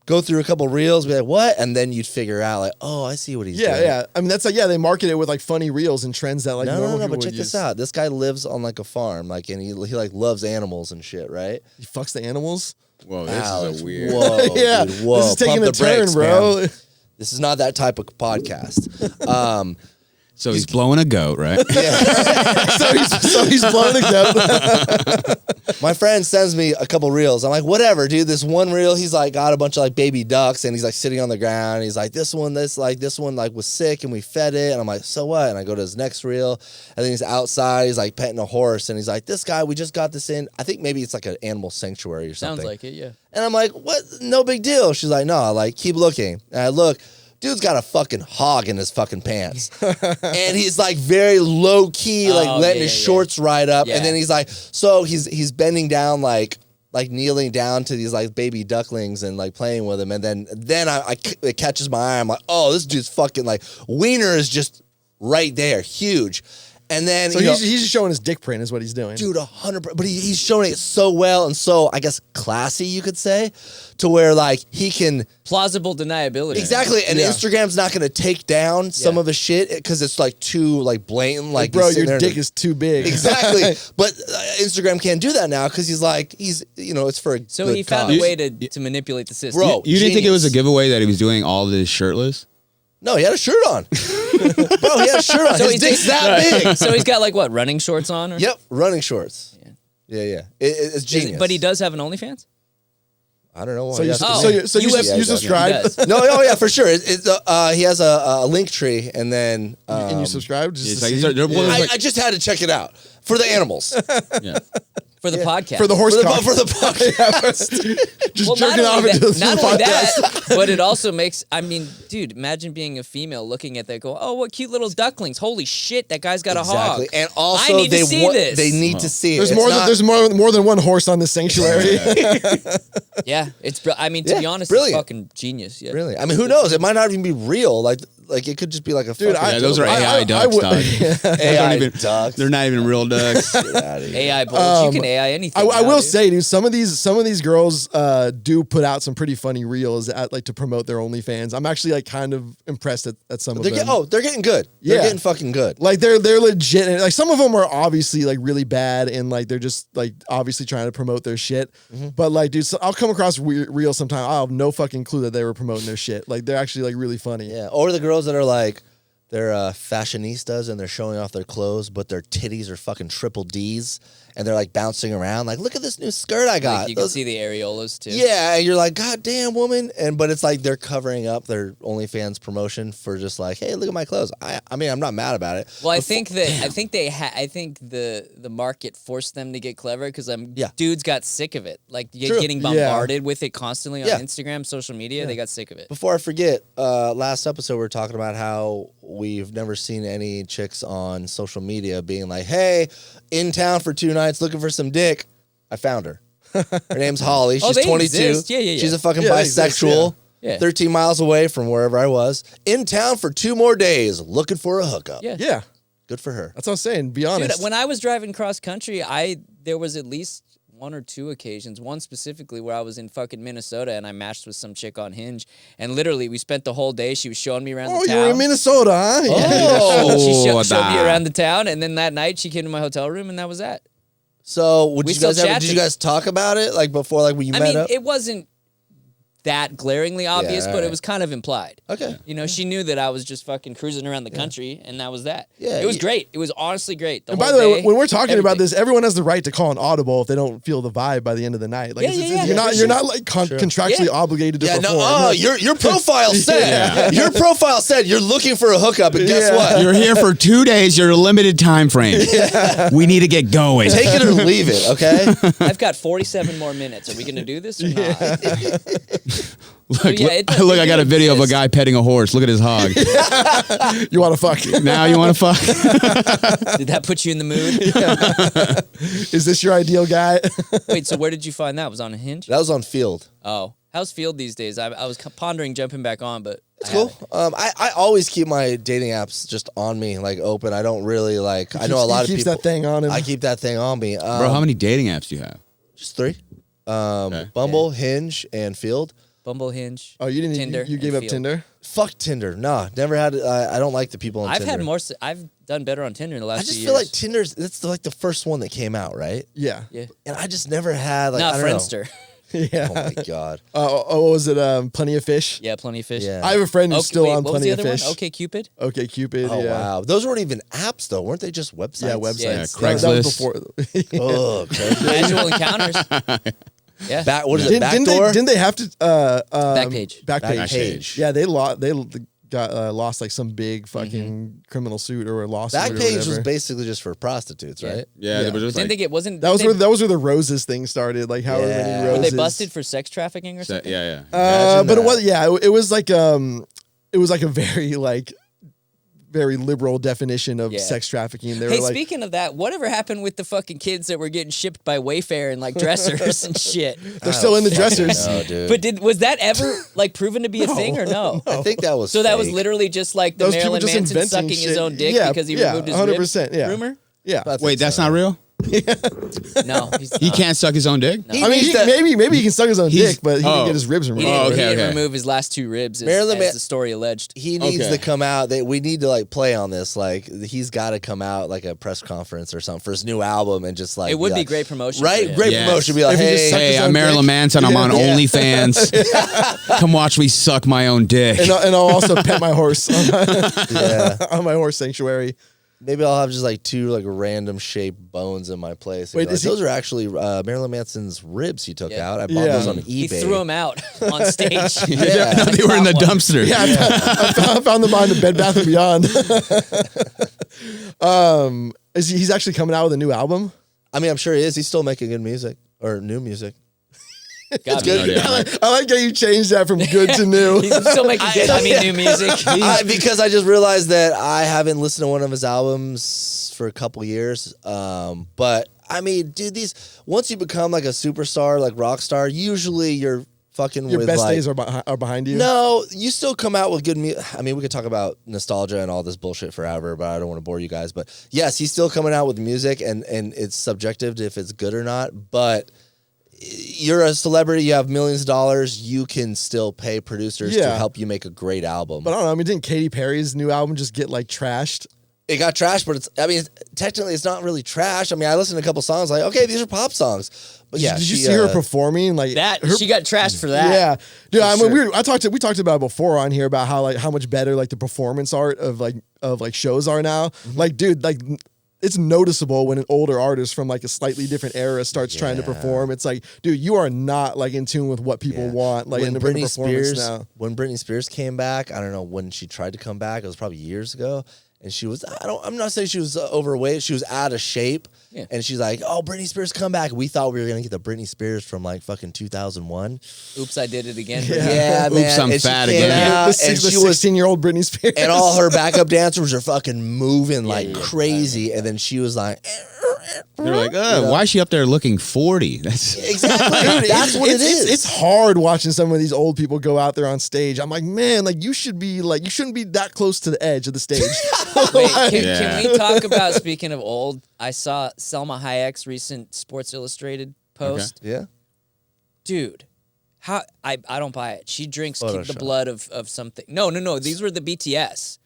go through a couple reels, be like, what? And then you'd figure out, like, oh, I see what he's doing. Yeah. I mean, that's like, they market it with like funny reels and trends that like normal No, people but would check use. this out. This guy lives on like a farm, like, and he like loves animals and shit, right? He fucks the animals. Whoa, this Alex, is a weird. Whoa, Yeah, dude, whoa. this is taking Pump a the turn, brakes, bro. man. This is not that type of podcast. So he's blowing a goat, right? so he's blowing a goat. My friend sends me a couple reels. I'm like, whatever, dude. This one reel, he's like got a bunch of like baby ducks, and he's like sitting on the ground. He's like, this one was sick, and we fed it. And I'm like, so what? And I go to his next reel, and then he's outside. He's like petting a horse, and he's like, this guy, we just got this in. I think maybe it's like an animal sanctuary or something. Sounds like it, yeah. And I'm like, what? No big deal. She's like, no, like, keep looking. And I look, dude's got a fucking hog in his fucking pants. And he's like very low key, like letting his shorts ride up. Yeah. And then he's like, so he's bending down, like kneeling down to these like baby ducklings and like playing with them. And then it catches my eye. I'm like, oh, this dude's fucking like wiener is just right there, huge. And then So he's just showing his dick print is what he's doing. dude, 100%. But he's showing it so well and so, I guess, classy, you could say, to where like he can Plausible deniability. exactly. And Yeah. Instagram's not going to take down some of his shit because it's like too like blatant. Like, bro, he's sitting your there dick is too big. exactly. But Instagram can't do that now because he's it's for a So good he found cause. a way to manipulate the system. Bro, You didn't think it was a genius. giveaway that he was doing all this shirtless? No, he had a shirt on. Bro, he had a shirt on. So His he's dick's that big. So he's got like what, running shorts on? Or? Yep, running shorts. Yeah. It's genius. But he does have an OnlyFans? I don't know why. So you, Yes. Oh, so you, so you, you have- you Yeah, subscribe he does. No, yeah, for sure. He has a link tree, and then and you subscribe. Just It's to like, see? there was I, like- I just had to check it out for the animals, yeah. For the podcast. for the horse cock. for the podcast. Just Well, jerking off into the not only podcast. that, but it also makes, I mean, dude, imagine being a female looking at that go, oh, what cute little ducklings. Holy shit, that guy's got a hog. Exactly, and also I need they to see want this. they need to see it. There's It's more. not- There's more than one horse on this sanctuary. Yeah, I mean, to Yeah, be honest, brilliant. it's fucking genius. Yeah. really. I mean, who knows? It might not even be real. Like it could just be like a Dude, fucking Yeah, those are I- AI I ducks, would- dog. AI even- ducks. They're not even real ducks. Get outta here. AI bullets. You can AI anything. I now, will dude. say, dude, some of these girls do put out some pretty funny reels like to promote their OnlyFans. I'm actually like kind of impressed at some of them. They're getting good. They're Yeah. getting fucking good. Like they're legit, and like some of them are obviously like really bad, and like they're just like obviously trying to promote their shit. But like, dude, so I'll come across reels sometime. I'll have no fucking clue that they were promoting their shit. Like they're actually like really funny. Yeah, or the girls that are like they're fashionistas and they're showing off their clothes, but their titties are fucking triple D's, and they're like bouncing around. Like, look at this new skirt I got. Like, you can Those- see the areolas too. Yeah, and you're like, God damn, woman. But it's like they're covering up their OnlyFans promotion for just like, hey, look at my clothes. I mean, I'm not mad about it. Well, I think the market forced them to get clever because Yeah. dudes got sick of it. Like True. getting bombarded with it constantly on Yeah. Instagram, social media. They got sick of it. Before I forget, last episode we were talking about how we've never seen any chicks on social media being like, hey, in town for 2 nights looking for some dick. I found her. Her name's Holly. She's they 22. exist. Yeah. She's a fucking Yeah, they exist, bisexual. yeah. 13 miles away from wherever I was. In town for 2 more days looking for a hookup. Yeah. Yeah, Good for her. that's what I'm saying. Be Dude, honest. when I was driving cross country, there was at least 1 or 2 occasions, one specifically where I was in fucking Minnesota and I matched with some chick on Hinge, and literally we spent the whole day. She was showing me around oh, the you were in town. Minnesota, huh? Oh. Showed me da. around the town, and then that night she came to my hotel room, and that was that. So We still did chatted. you guys talk about it like before like when you I met mean, up? it wasn't that glaringly obvious, Yeah, but alright. it was kind of implied. Okay. You know, she knew that I was just fucking cruising around the country, and that was that. Yeah, It was you- great. It was honestly great. And by the way, day, when we're talking about everything. this, everyone has the right to call an audible if they don't feel the vibe by the end of the night. Like Yeah, yeah, you're yeah, not for like contractually Yeah. obligated to Yeah, perform. no, your profile said Yeah. your profile said you're looking for a hookup, and guess Yeah. what? You're here for 2 days. You're a limited time frame. We need to get going. Take it or leave it, okay? I've got 47 more minutes. Are we going to do this or not? Look, yeah, it- look, I got a it video of a exists. guy petting a horse. Look at his hog. You want to fuck? Now you want to fuck? Did that put you in the mood? Is this your ideal guy? Wait, so where did you find that? Was it on a Hinge? That was on Field. Oh, how's Field these days? I was pondering jumping back on, but It's cool. I always keep my dating apps just on me, like open. I don't really like. I know a lot of He keeps people. that thing on him. I keep that thing on me. Bro, how many dating apps do you have? Just 3. Okay. Bumble, Hinge, and Field. Bumble, Hinge. Oh, you didn't. Tinder, You gave and up Field. Tinder. Fuck Tinder. Nah, never had. I don't like the people on I've Tinder. had more. I've done better on Tinder in the last I just few feel years. like Tinder's. It's like the first one that came out, right? Yeah. Yeah. And I just never had like. Not I don't know. Friendster. Yeah. Oh my god. What was it? Plenty of fish. Yeah, Plenty of Fish. Yeah. I have a friend who's still on what was Plenty the of other Fish. one? Okay, Cupid. Okay, Cupid. Oh yeah. wow. Those weren't even apps though, weren't they? Just websites. Yeah, websites. Yeah, Yeah, it's- That was Craigslist. before. Oh, crazy. Casual encounters. Yeah. What is it? Didn't Backdoor. didn't they have to Backpage. Backpage. Backpage. Yeah, they got lost like some big fucking criminal suit or lawsuit. or Backpage was whatever. basically just for prostitutes, Yeah. right? Yeah, Yeah. they were just Didn't like, think it wasn't. That was didn't where the roses thing started. Like however Yeah. many Were roses. they busted for sex trafficking or something? yeah. Imagine But it that. was it was like a very like very liberal definition of Yeah. sex trafficking. They Hey, were like, speaking of that, whatever happened with the fucking kids that were getting shipped by Wayfair and like dressers and shit? they're still in the dressers. No, dude. But was that ever like proven to be a thing or no? I think that was So that was fake. literally just like the Those people Marilyn just Manson inventing sucking his shit. own dick Yeah, because he yeah, removed his 100%, ribs? yeah. Rumor? Yeah. I think Wait, that's so. not real. No, he's He not. can't suck his own dick. I mean, maybe he can suck his own He's- dick, but he oh. can get his ribs He removed. didn't, Oh, he okay, didn't okay. remove his last 2 ribs, Marilyn as Man- the story alleged. He needs Okay. to come out. We need to like play on this. Like he's got to come out like a press conference or something for his new album and just like It would be like, great promotion. right? for him. Great Yes. promotion. Be like, If he just hey, sucked his Hey, own I'm Marilyn dick. Manson. I'm on Yeah. OnlyFans. Come watch me suck my own dick. And I'll also pet my horse yeah. on my horse sanctuary. Maybe I'll have just like 2 like random shaped bones in my place. Wait, Like, is he- those are actually Marilyn Manson's ribs he took Yeah. out. I bought Yeah. those on eBay. He threw him out on stage. Yeah. They were in the Got one. dumpster. Yeah, I found them behind the Bed Bath & Beyond. He's actually coming out with a new album? I mean, I'm sure he is. He's still making good music or new music. Got good. me. Yeah. I like how you changed that from good to new. He's still making good. I mean, new music. Because I just realized that I haven't listened to one of his albums for a couple years. But I mean, dude, once you become like a superstar, like rock star, usually you're fucking Your with best like, days are behind you. No, you still come out with good music. I mean, we could talk about nostalgia and all this bullshit forever, but I don't want to bore you guys. But yes, he's still coming out with music, and it's subjective to if it's good or not. But you're a celebrity, you have millions of dollars, you can still pay producers to Yeah. help you make a great album. But I don't know. I mean, didn't Katy Perry's new album just get like trashed? It got trashed, but technically it's not really trash. I mean, I listened to a couple songs like, okay, these are pop songs. But yeah, Did you see her performing? Like She got trashed for that. Yeah, dude. I mean, sure. we talked about it before on here about how much better like the performance art of shows are now. Mm-hmm. Like, dude, like it's noticeable when an older artist from like a slightly different era starts trying to perform. It's like, dude, you are not like in tune with what people want. Like in the performance now. When Britney Spears came back, I don't know when she tried to come back. It was probably years ago. And she was, I'm not saying she was overweight. She was out of shape. Yeah. And she's like, oh, Britney Spears, come back. We thought we were going to get the Britney Spears from like fucking 2001. Oops, I did it again. Yeah, man. Oops, I'm And she fat came again. out, The and she was 16-year-old Britney Spears. and all her backup dancers are fucking moving like yeah. crazy. And then she was like, They're like, why is she up there looking 40? That's exactly. That's what it is. It's hard watching some of these old people go out there on stage. I'm like, man, like you shouldn't be that close to the edge of the stage. Wait, Yeah. can we talk about, speaking of old, I saw Selma Hayek's recent Sports Illustrated post. yeah. Dude, how I don't buy it. She drinks the Photoshop. blood of something. No. These were the BTS.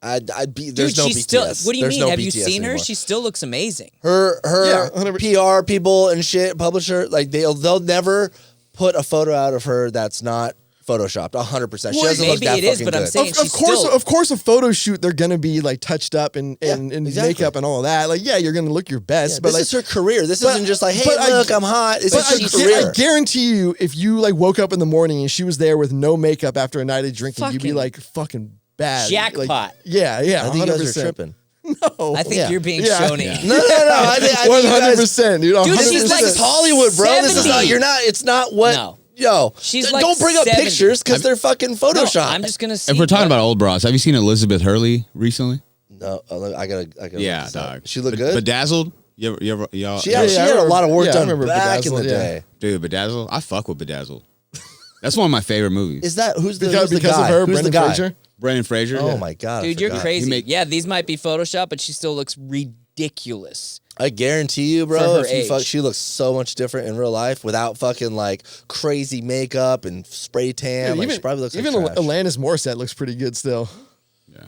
I'd be, Dude, there's no she's BTS. still. What do you There's mean? no Have you BTS seen her? anymore. She still looks amazing. Her Yeah, 100%. PR people and shit, publisher, like they'll never put a photo out of her that's not photoshopped. 100%. She Well, doesn't look maybe that it is, fucking but I'm good. saying she's still. Of course, a photo shoot they're gonna be like touched up and exactly. makeup and all of that. Like, yeah, you're gonna look your best, Yeah, but this like, is her career. This but- isn't just like, hey, but look, I'm hot. It's but just I, her career. I guarantee you, if you like woke up in the morning and she was there with no makeup after a night of drinking, you'd be Fucking like fucking bad. jackpot. Like, yeah, I think you guys 100%. are tripping. No, I think Yeah. you're being Yeah. Shoney. Yeah. No. I think you guys, 100%, dude. Dude, 100%. she's like this is Hollywood, bro. This is 70. not. You're not. It's not what. No. Yo, She's like don't bring up 70. pictures because they're fucking No, photoshopped. I'm just gonna see. if we're talking what- about old bras, have you seen Elizabeth Hurley recently? No, I gotta. Yeah, look this up. dog. She looked good. Bedazzled? You ever, y'all? She Yeah, had I a remember- lot of work yeah, I done remember back in the Bedazzled, yeah. day. Dude, Bedazzled? I fuck with Bedazzled. That's one of my favorite movies. Is that who's the because who's the guy? of her, Who's the Brendan guy? Fraser. Brendan Fraser. Oh my god, I Dude, you're forgot. crazy. Yeah, these might be Photoshop, but she still looks ridiculous. I guarantee you, For bro. her If you age. she looks so much different in real life without fucking like crazy makeup and spray tan. Like, she probably looks even like trash. Alanis Morissette looks pretty good still.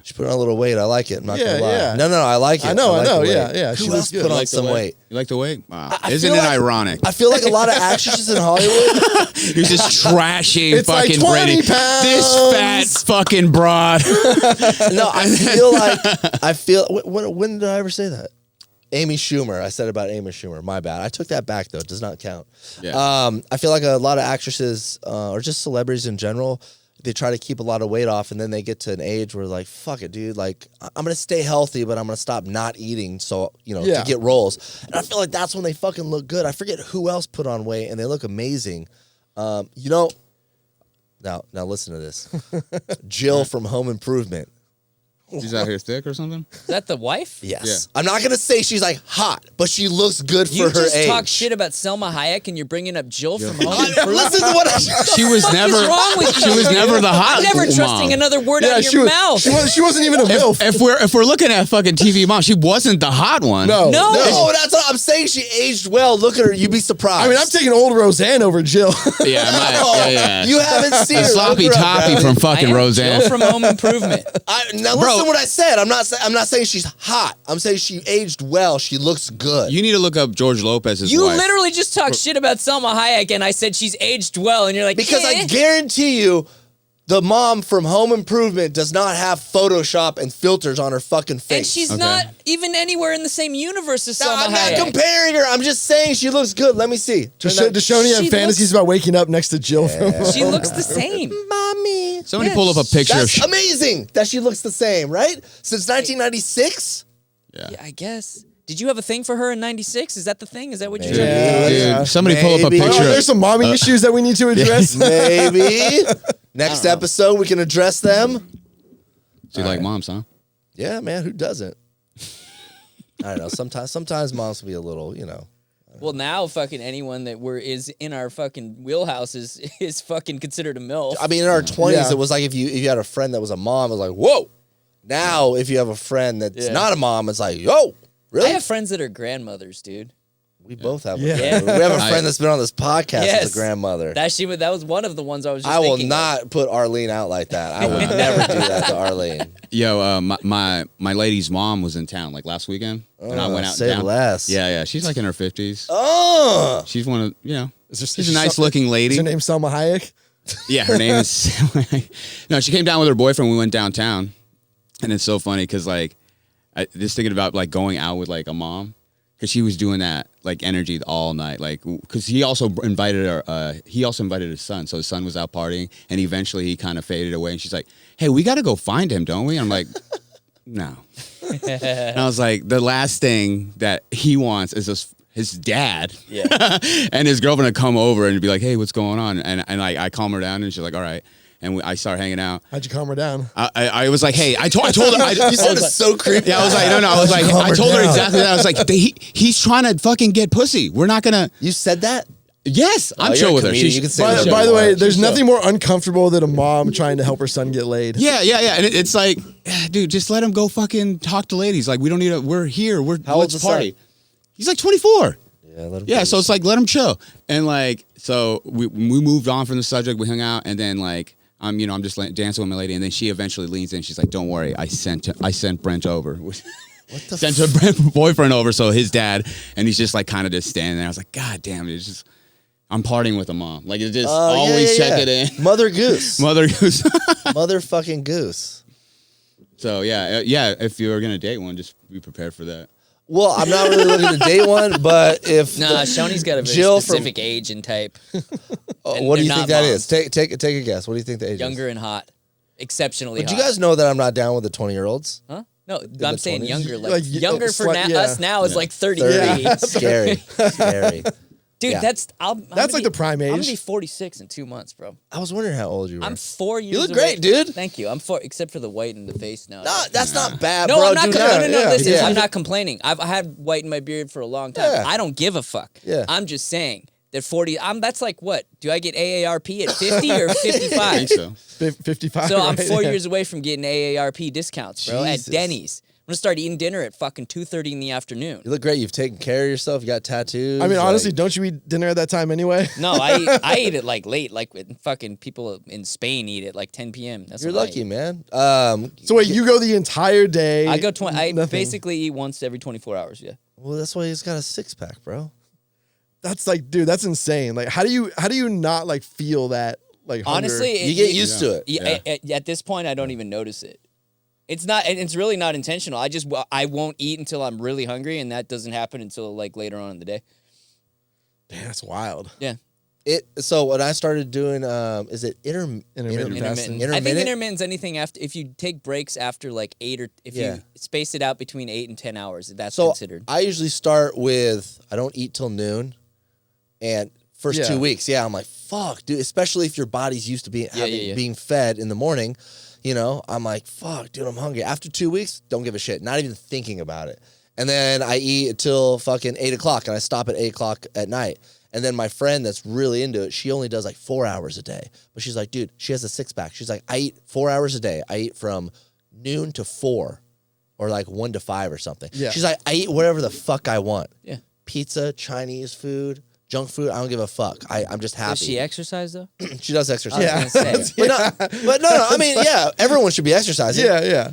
She put on a little weight. I like it. I'm not Yeah, gonna lie. yeah. No, I like it. I know, like the weight. yeah. She Who looks else good. put I on like the some weight. weight? You like the weight? Wow. I Isn't feel it like- ironic? I feel like a lot of actresses in Hollywood. You're just trashing It's like fucking 20 Britney. pounds. This fat fucking broad. No, I feel. When did I ever say that? Amy Schumer. I said about Amy Schumer. My bad. I took that back though. It does not count. Yeah. I feel like a lot of actresses or just celebrities in general, they try to keep a lot of weight off, and then they get to an age where like, fuck it, dude. Like, I'm gonna stay healthy, but I'm gonna stop not eating, so Yeah. to get roles. And I feel like that's when they fucking look good. I forget who else put on weight, and they look amazing. Now listen to this. Jill from Home Improvement. She's out here thick or something? Is that the wife? Yes. Yeah. I'm not gonna say she's like hot, but she looks good for You her just age. talk shit about Selma Hayek and you're bringing up Jill from Home Listen Improvement. to what I She was never. What's wrong with She you? was never the hot. I'm never mom. trusting another word out of she your was, mouth. She wasn't even a MILF. If we're looking at fucking TV mom, she wasn't the hot one. No. No. No, that's what I'm saying. She aged well. Look at her. You'd be surprised. I mean, I'm taking old Roseanne over Jill. Yeah, yeah. You haven't seen The her. sloppy Look her up, toppy Bradley. from I fucking am Roseanne. Jill from Home Improvement. Now listen to what I said. I'm not saying she's hot. I'm saying she aged well. She looks good. You need to look up George Lopez's You wife. literally just talked shit about Selma Hayek, and I said she's aged well, and you're like, Because eh. I guarantee you, the mom from Home Improvement does not have Photoshop and filters on her fucking face. And she's Okay. not even anywhere in the same universe as No, Selma I'm Hayek. not comparing her. I'm just saying she looks good. Let me see. Does Shoney have She fantasies about waking up next to Jill from She looks the same. Mommy. Somebody Yeah, pull up a picture That's of. amazing that she looks the same, right? Since 1996? Yeah, I guess. Did you have a thing for her in '96? Is that the thing? Is that what you're Yeah. trying to Yeah. do? Dude, Yeah. somebody pull up a Maybe. Are picture. there some mommy issues that we need to address? Maybe. Next episode, we can address them. So you like moms, huh? Yeah, man, who doesn't? I don't know. Sometimes moms can be a little, Well, now fucking anyone that is in our fucking wheelhouse is fucking considered a MILF. I mean, in our 20s, Yeah. it was like if you had a friend that was a mom, it was like, whoa. Now, if you have a friend that's Yeah. not a mom, it's like, yo, really? I have friends that are grandmothers, dude. We both have. Yeah. A friend. We have a friend that's been on this podcast Yes. as a grandmother. That was one of the ones I was just I will thinking of. not put Arlene out like that. I would never do that to Arlene. Yo, my lady's mom was in town like last weekend, and I went out Say down. less. Yeah. She's like in her 50s. Oh, She's one of Is there- she's a nice looking Is lady. her name Selma Hayek? Yeah, her name is. No, she came down with her boyfriend. We went downtown, and it's so funny because like, I just thinking about like going out with like a mom, because she was doing that like energy all night, like because he also invited her. He also invited his son, so his son was out partying, and eventually he kind of faded away. And she's like, "Hey, we got to go find him, don't we?" And I'm like, "No." And I was like, the last thing that he wants is his dad and his girlfriend to come over and be like, "Hey, what's going on?" And I calm her down, and she's like, "All right." And I start hanging out. How'd you calm her down? I was like, "Hey," I told her. you said it's so creepy. Yeah, I was like, no. I was like, calm I her told her down. exactly that. I was like, he's trying to fucking get pussy. We're not gonna. You said that? Yes, I'm you're chill a with her. comedian. She's You can say By, whatever by you the way, want. there's nothing more uncomfortable than a mom trying to help her son get laid. yeah. And it's like, dude, just let him go fucking talk to ladies. Like, we don't need to. We're here. How old's Let's the party. son? He's like 24. Yeah, let him Yeah, go. so it's like let him chill, and like so we moved on from the subject. We hung out, and then like I'm just dancing with my lady, and then she eventually leans in. She's like, "Don't worry, I sent Brent over." Sent her boyfriend over, so his dad, and he's just like kind of just standing there. I was like, God damn it, it's just I'm partying with a mom. Like it's just always check it in. Mother goose. Mother goose. Motherfucking goose. So yeah. If you're gonna date one, just be prepared for that. Well, I'm not really looking to date one, but if Nah, Shoney's got a very Jill specific age and type. what do you they're think not that moms. is? Take a guess. What do you think the age Younger and hot. Exceptionally is? But hot. do you guys know that I'm not down with the 20-year-olds? Huh? No, I'm saying 20s? younger. Like, Like, younger for yeah. us now is like 33. 30. Scary. Dude, Yeah. that's That's like the prime I'm gonna age. be 46 in 2 months, bro. I was wondering how old you were. I'm 4 years. look away- great, dude. Thank you. Except for the white in the face now. No, that's not bad, No, bro. I'm not. Dude, No. yeah, Listen, yeah. I'm not complaining. I've had white in my beard for a long time. Yeah. I don't give a fuck. Yeah. I'm just saying that 40. That's like what? Do I get AARP at 50 or I 55? think so. 55. So I'm right? 4 Yeah. years away from getting AARP discounts, bro, Jesus. at Denny's. I'm gonna start eating dinner at fucking 2:30 in the afternoon. You look great. You've taken care of yourself. You got tattoos. I mean, honestly, like- don't you eat dinner at that time anyway? No, I eat it like late, like when fucking people in Spain eat it like 10 p.m. That's you're what I lucky, eat. man. So wait, you go the entire day? I go 20. I nothing. basically eat once every 24 hours. Yeah. Well, that's why he's got a 6-pack, bro. That's like, dude, that's insane. Like, how do you not like feel that like hunger? Honestly, You get used to it. At this point, I don't even notice it. It's not. It's really not intentional. I won't eat until I'm really hungry, and that doesn't happen until like later on in the day. Damn, that's wild. Yeah. So when I started doing, is it Intermittent fasting. Intermittent. I think intermittent's anything after if you take breaks after like 8 or if Yeah. you space it out between 8 and 10 hours, that's So considered. I usually start with I don't eat till noon, and First 2 weeks, I'm like, fuck, dude. Especially if your body's used to being fed in the morning, you know. I'm like, fuck, dude, I'm hungry. After 2 weeks, don't give a shit. Not even thinking about it. And then I eat until fucking 8 o'clock, and I stop at 8 o'clock at night. And then my friend that's really into it, she only does like 4 hours a day. But she's like, dude, she has a 6-pack. She's like, I eat 4 hours a day. I eat from noon to 4 or like 1 to 5 or something. Yeah. She's like, I eat whatever the fuck I want. Yeah. Pizza, Chinese food, junk food, I don't give a fuck. I'm just happy. Does she exercise though? She does exercise. I was gonna say. But no, I mean, yeah, everyone should be exercising. Yeah.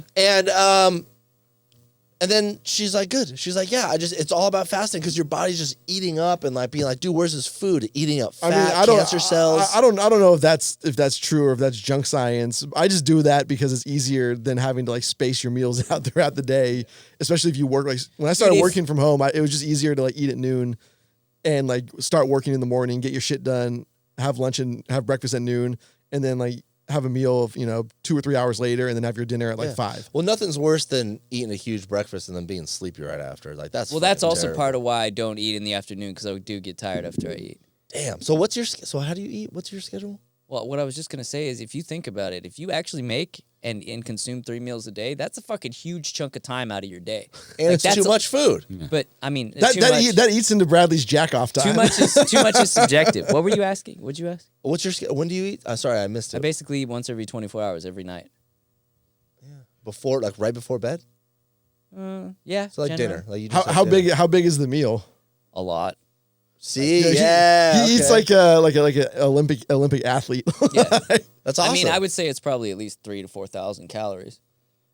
And then she's like, good. She's like, yeah, it's all about fasting because your body's just eating up and like being like, dude, where's this food? Eating up fat, cancer cells. I don't know if that's true or if that's junk science. I just do that because it's easier than having to like space your meals out throughout the day, especially if you work. Like when I started working from home, it was just easier to like eat at noon and like start working in the morning, get your shit done, have lunch and have breakfast at noon, and then like have a meal of 2 or 3 hours later, and then have your dinner at like 5. Well, nothing's worse than eating a huge breakfast and then being sleepy right after. Like that's also terrible. part of why I don't eat in the afternoon because I do get tired after I eat. Damn. So how do you eat? What's your schedule? Well, what I was just gonna say is, if you think about it, if you actually make and consume 3 meals a day, that's a fucking huge chunk of time out of your day. And like, it's too much food. But I mean, that eats into Bradley's jack off time. Too much is subjective. What were you asking? What'd you ask? What's your when do you eat? Sorry, I missed it. I basically eat once every 24 hours every night. Yeah. Right before bed? Yeah. So like generally. dinner. Like you how big is the meal? A lot. See, he eats like an Olympic athlete. Yeah, that's awesome. I mean, I would say it's probably at least 3,000 to 4,000 calories.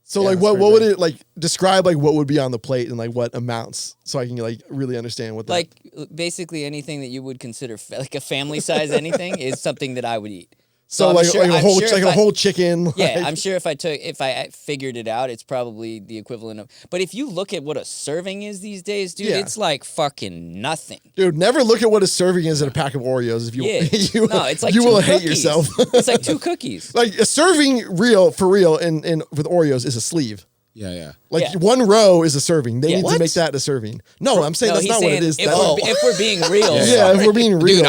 So like, what would it like? Describe like what would be on the plate and like what amounts, so I can like really understand what. Like basically anything that you would consider like a family size anything is something that I would eat. So like a whole chicken. Yeah, I'm sure if I figured it out, it's probably the equivalent of. But if you look at what a serving is these days, dude, it's like fucking nothing. Dude, never look at what a serving is in a pack of Oreos. If you, no, it's like you will cookies. hate yourself. It's like 2 cookies. Like a serving for real, and with Oreos is a sleeve. Yeah. Like 1 row is a serving. They need to make that a serving. No, I'm saying that's not what it is. If we're being real. If we're being real. Dude,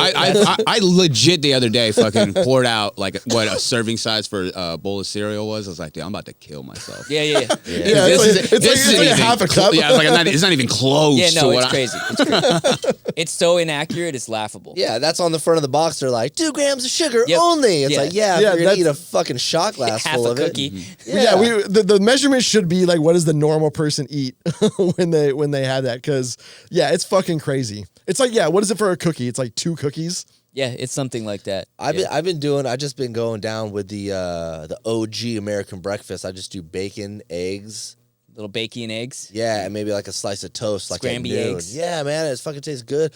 I legit the other day fucking poured out like what a serving size for a bowl of cereal was. I was like, dude, I'm about to kill myself. Yeah. It's like half a cup. Yeah, it's not even close. Yeah, no, it's crazy. It's so inaccurate, it's laughable. Yeah, that's on the front of the box. They're like 2 grams of sugar only. It's like, if you're gonna eat a fucking shot glass half full a of cookie. it. Yeah, the measurement should be like, what does the normal person eat when they have that? Because it's fucking crazy. It's like, what is it for a cookie? It's like 2 cookies. Yeah, it's something like that. I've just been going down with the OG American breakfast. I just do bacon, eggs, little bacon eggs. Yeah, and maybe like a slice of toast, like scrambled eggs. Yeah, man, it fucking tastes good.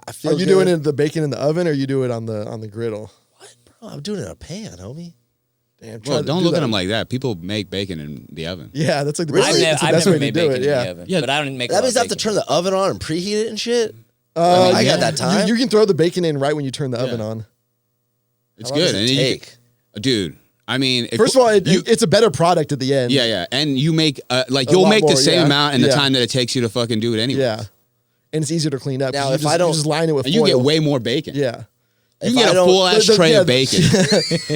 I feel. Are you doing the bacon in the oven, or you do it on the griddle? What, bro? I'm doing it in a pan, homie. Damn, well, don't look at them like that. People make bacon in the oven. Yeah, that's like the really? best way to do it. Yeah, but I don't make. That means I have to turn the oven on and preheat it and shit. I got that time. You can throw the bacon in right when you turn the oven on. It's good. Does it take? Dude, I mean, first of all, it's a better product at the end. Yeah, and you make you'll make the same amount in the time that it takes you to fucking do it anyway. Yeah, and it's easier to clean up. Now, if I don't, you just line it with foil. You get way more bacon. Yeah. You can get a full ass tray of bacon.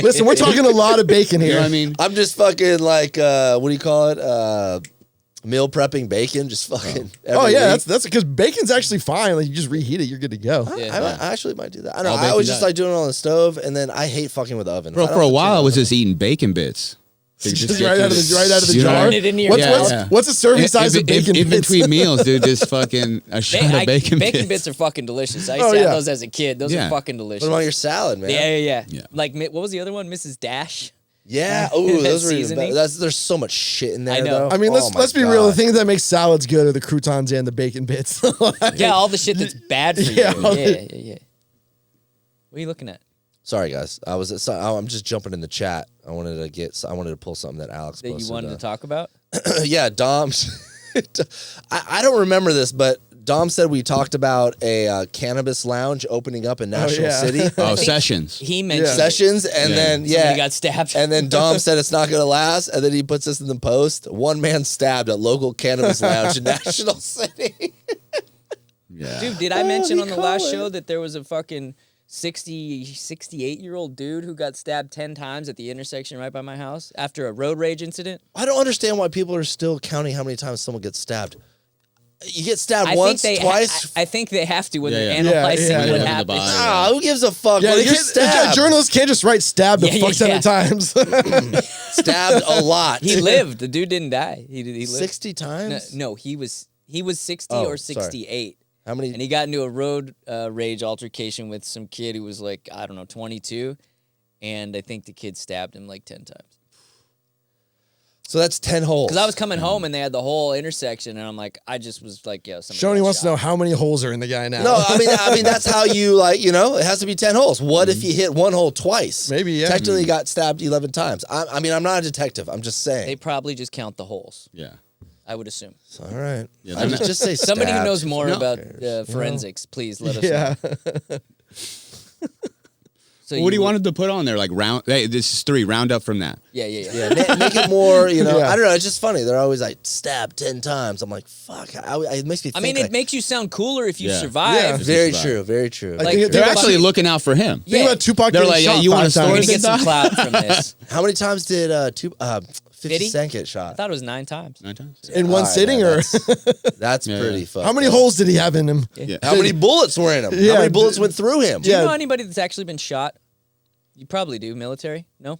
Listen, we're talking a lot of bacon here. You know what I mean? I'm just fucking like, what do you call it? Meal prepping bacon, just fucking. Oh yeah, that's because bacon's actually fine. Like you just reheat it, you're good to go. I actually might do that. I don't know. I was just like doing it on the stove, and then I hate fucking with the oven. Bro, for a while I was just eating bacon bits. Just right out of the jar. What's a serving size of bacon in bits? between meals, dude? Just fucking a shot of bacon bits. Bacon bits are fucking delicious. I used to have those as a kid. Those are fucking delicious. Put them on your salad, man. Yeah. Like what was the other one? Mrs. Dash. Yeah. Oh, those are even better. There's so much shit in there. I know. Though. I mean, let's be real. The thing that makes salads good are the croutons and the bacon bits. Yeah, all the shit that's bad for you. Yeah. What are you looking at? Sorry, guys. I'm just jumping in the chat. I wanted to pull something that Alex that posted. You wanted to talk about? Yeah, Dom's. I don't remember this, but Dom said we talked about a cannabis lounge opening up in National City. Oh, Sessions. He mentioned Sessions, and then somebody got stabbed. And then Dom said it's not going to last, and then he puts this in the post. 1 man stabbed at local cannabis lounge in National City. Dude, did I mention on the last show that there was a fucking 68-year-old dude who got stabbed 10 times at the intersection right by my house after a road rage incident. I don't understand why people are still counting how many times someone gets stabbed. You get stabbed I once, think twice. I think they have to when Yeah, they're yeah. analyzing Yeah, what yeah. happened. Ah, who gives a fuck? Yeah, Well, they you're can't- stabbed. journalists can't just write stabbed a Yeah, fuck ton yeah. of times. Stabbed a lot. He lived. The dude didn't die. He lived. 60 No, times? no, he was 60 Oh, or sorry. 68. How many? And he got into a road rage altercation with some kid who was like, I don't know, 22. And I think the kid stabbed him like 10 times. So that's 10 holes. Because I was coming home and they had the whole intersection. And I'm like, I just was like, yo, somebody Shoney got wants to shot. know how many holes are in the guy now. No, I mean that's how you it has to be 10 holes. What if you hit one hole twice? Maybe, yeah. Technically you got stabbed 11 times. I mean, I'm not a detective. I'm just saying. They probably just count the holes, Yeah. I would assume. So, all right. Yeah, I they're just, not- just say Somebody who stabbed. knows more No. about cares? forensics, please let us Yeah. know. So What do you would- wanted to put on there? Like round. Hey, this is 3. Round up from that. Yeah. Yeah, make it more, Yeah. I don't know. It's just funny. They're always like, stabbed 10 times. I'm like, fuck. It makes me think. I mean, like, it makes you sound cooler if you Yeah. survive. Yeah. very Right. true. Very true. I Like, think They're about- actually looking out for him. Think Yeah. about Tupac They're getting like, shot yeah, you want 5 a story? We're times. gonna get some clout from this. How many times did 50 Did he? Cent get I shot? thought it was 9 times. 9 times. in one All right, sitting, man, or That's Yeah, pretty yeah. fucked how many up. holes did he have in him? Yeah. How many bullets were in him? Yeah, How many bullets went through him? Do you Yeah. know anybody that's actually been shot? You probably do. Military? No.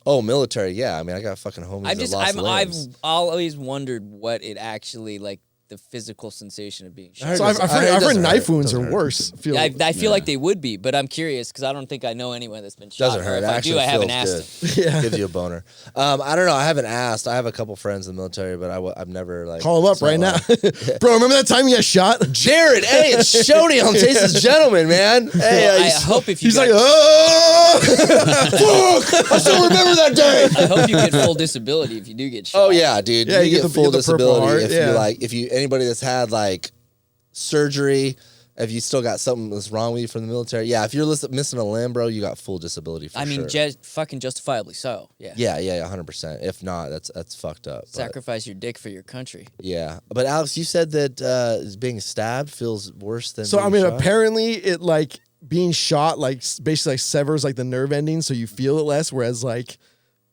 Oh, military. Yeah. I mean, I got fucking homies I've that just lost I've limbs. always wondered what it actually like the physical sensation of being I shot. heard So it I've doesn't- heard, it I've heard doesn't knife hurt. wounds Doesn't are hurt. worse. I feel Yeah. like they would be, but I'm curious because I don't think I know anyone that's been shot. Doesn't or hurt. If It I actually do, I haven't feels asked good. him. Yeah. Gives you a boner. I don't know. I haven't asked. I have a couple friends in the military, but I've never like Call him up it's not right now, like- bro. Remember that time you got shot? Jared, hey, it's Schoeny on Tasteless Gentlemen, man. Hey, Well, I hope if you He's got, like, oh, fuck! I still remember that day. I hope you get full disability if you do get shot. Oh yeah, dude. Yeah, you you get get the- full you get the Purple disability Heart, if yeah. you anybody that's had like surgery, if you still got something that's wrong with you from the military. Yeah, if you're missing a limb, bro, you got full disability for I mean, sure. fucking justifiably so. Yeah. Yeah, 100%. If not, that's fucked up. But, Sacrifice your dick for your country. yeah, but Alex, you said that being stabbed feels worse than. So I being mean, shot? apparently, it like being shot like basically like severs like the nerve ending, so you feel it less. Whereas like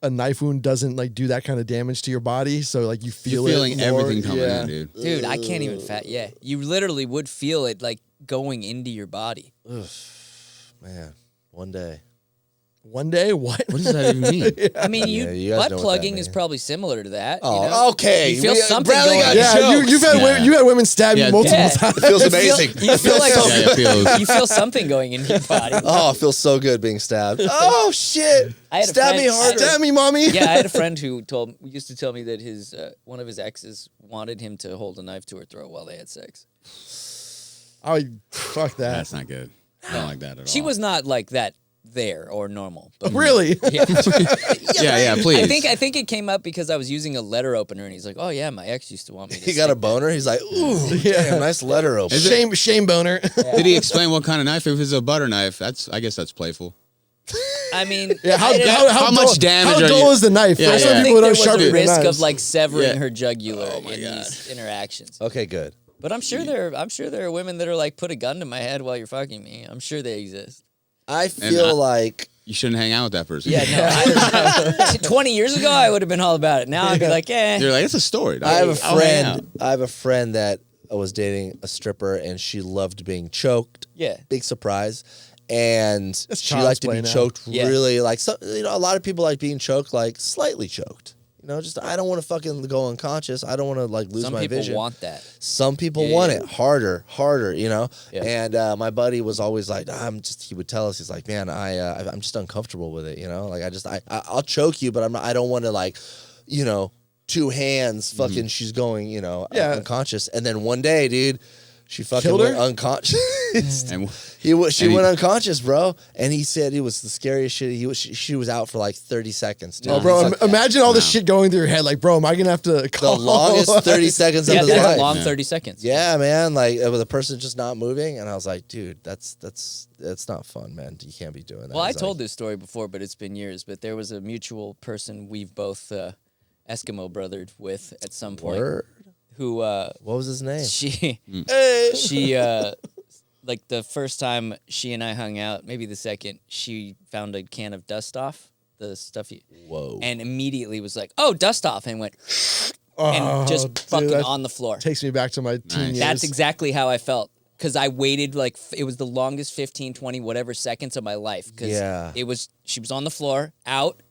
a knife wound doesn't like do that kind of damage to your body, so like you feel You're feeling it more. everything coming yeah. in, dude. Dude, I can't even Yeah. You literally would feel it like going into your body. Man, one day. One day, what? What does that even mean? I mean, Yeah, you guys butt know what that plugging is means. probably similar to that. Oh, you know? okay. You feel something Bradley going got on. Yeah, jokes. you've had Yeah. you had women stab Yeah. you multiple Yeah. times. It feels You feel- amazing. You feel like Yeah, it feels. you feel something going in your body. Oh, it feels so good being stabbed. Oh shit! I had a Stab me friend- harder. Stab me, mommy. Yeah, I had a friend who used to tell me that his one of his exes wanted him to hold a knife to her throat while they had sex. Oh, fuck that. That's not good. I don't like that at all. She was not like that there or normal. But Really? yeah. Yeah, please. I think it came up because I was using a letter opener and he's like, "Oh yeah, my ex used to want me to." He got a stick boner. He's like, ooh, Yeah. damn, nice letter opener. Shame boner. Did he explain what kind of knife? If it's a butter knife, I guess that's playful. that." I mean, Yeah, I didn't- how much dull- damage How are dull you- is the knife? Yeah, There's yeah. some I people think who there don't was sharpen a their risk knives. of like severing Yeah. her jugular Oh, my in God. these interactions. Okay, good. But I'm sure there are women that are like, put a gun to my head while you're fucking me. I'm sure they exist. I feel like You shouldn't hang out with that person. Yeah, no. 20 years ago, I would have been all about it. Now I'd be like, eh. You're like, it's a story. dog. I have a I'll hang out. friend. I have a friend that was dating a stripper, and she loved being choked. Yeah. Big surprise. And That's she child's liked to play be now. choked Yeah. really like a lot of people like being choked like slightly choked. You know, just I don't want to fucking go unconscious. I don't want to like lose Some my people vision. want that. Some people Yeah, want yeah. it harder, you know. Yeah. And my buddy was always like, he would tell us, he's like, man, I'm just uncomfortable with it, you know. Like I'll choke you, but I don't want to like, you know, two hands, fucking, she's going, you know, Yeah. unconscious. And then one day, dude, she fucking Killed went her? unconscious. And She And went he- unconscious, bro. And he said it was the scariest shit. She was out for like 30 seconds, dude. Oh, bro, He's like, imagine all this Wow. shit going through your head. Like, bro, am I gonna have to the call? longest 30 seconds of Yeah, his that's life. a long Yeah. 30 seconds. Yeah, man. Like with a person just not moving, and I was like, dude, that's not fun, man. You can't be doing that. Well, I He's told like, this story before, but it's been years. But there was a mutual person we've both Eskimo brothered with at some point Word? who What was his name? she Hey. she like the first time she and I hung out, maybe the second, she found a can of Dust Off, the stuff Whoa. and immediately was like, "Oh, Dust Off," and went Oh, and just dude, fucking that on the floor. Takes me back to my teen years. That's exactly how I felt. Because I waited like it was the longest 15, 20, whatever seconds of my life. Because she was on the floor, out,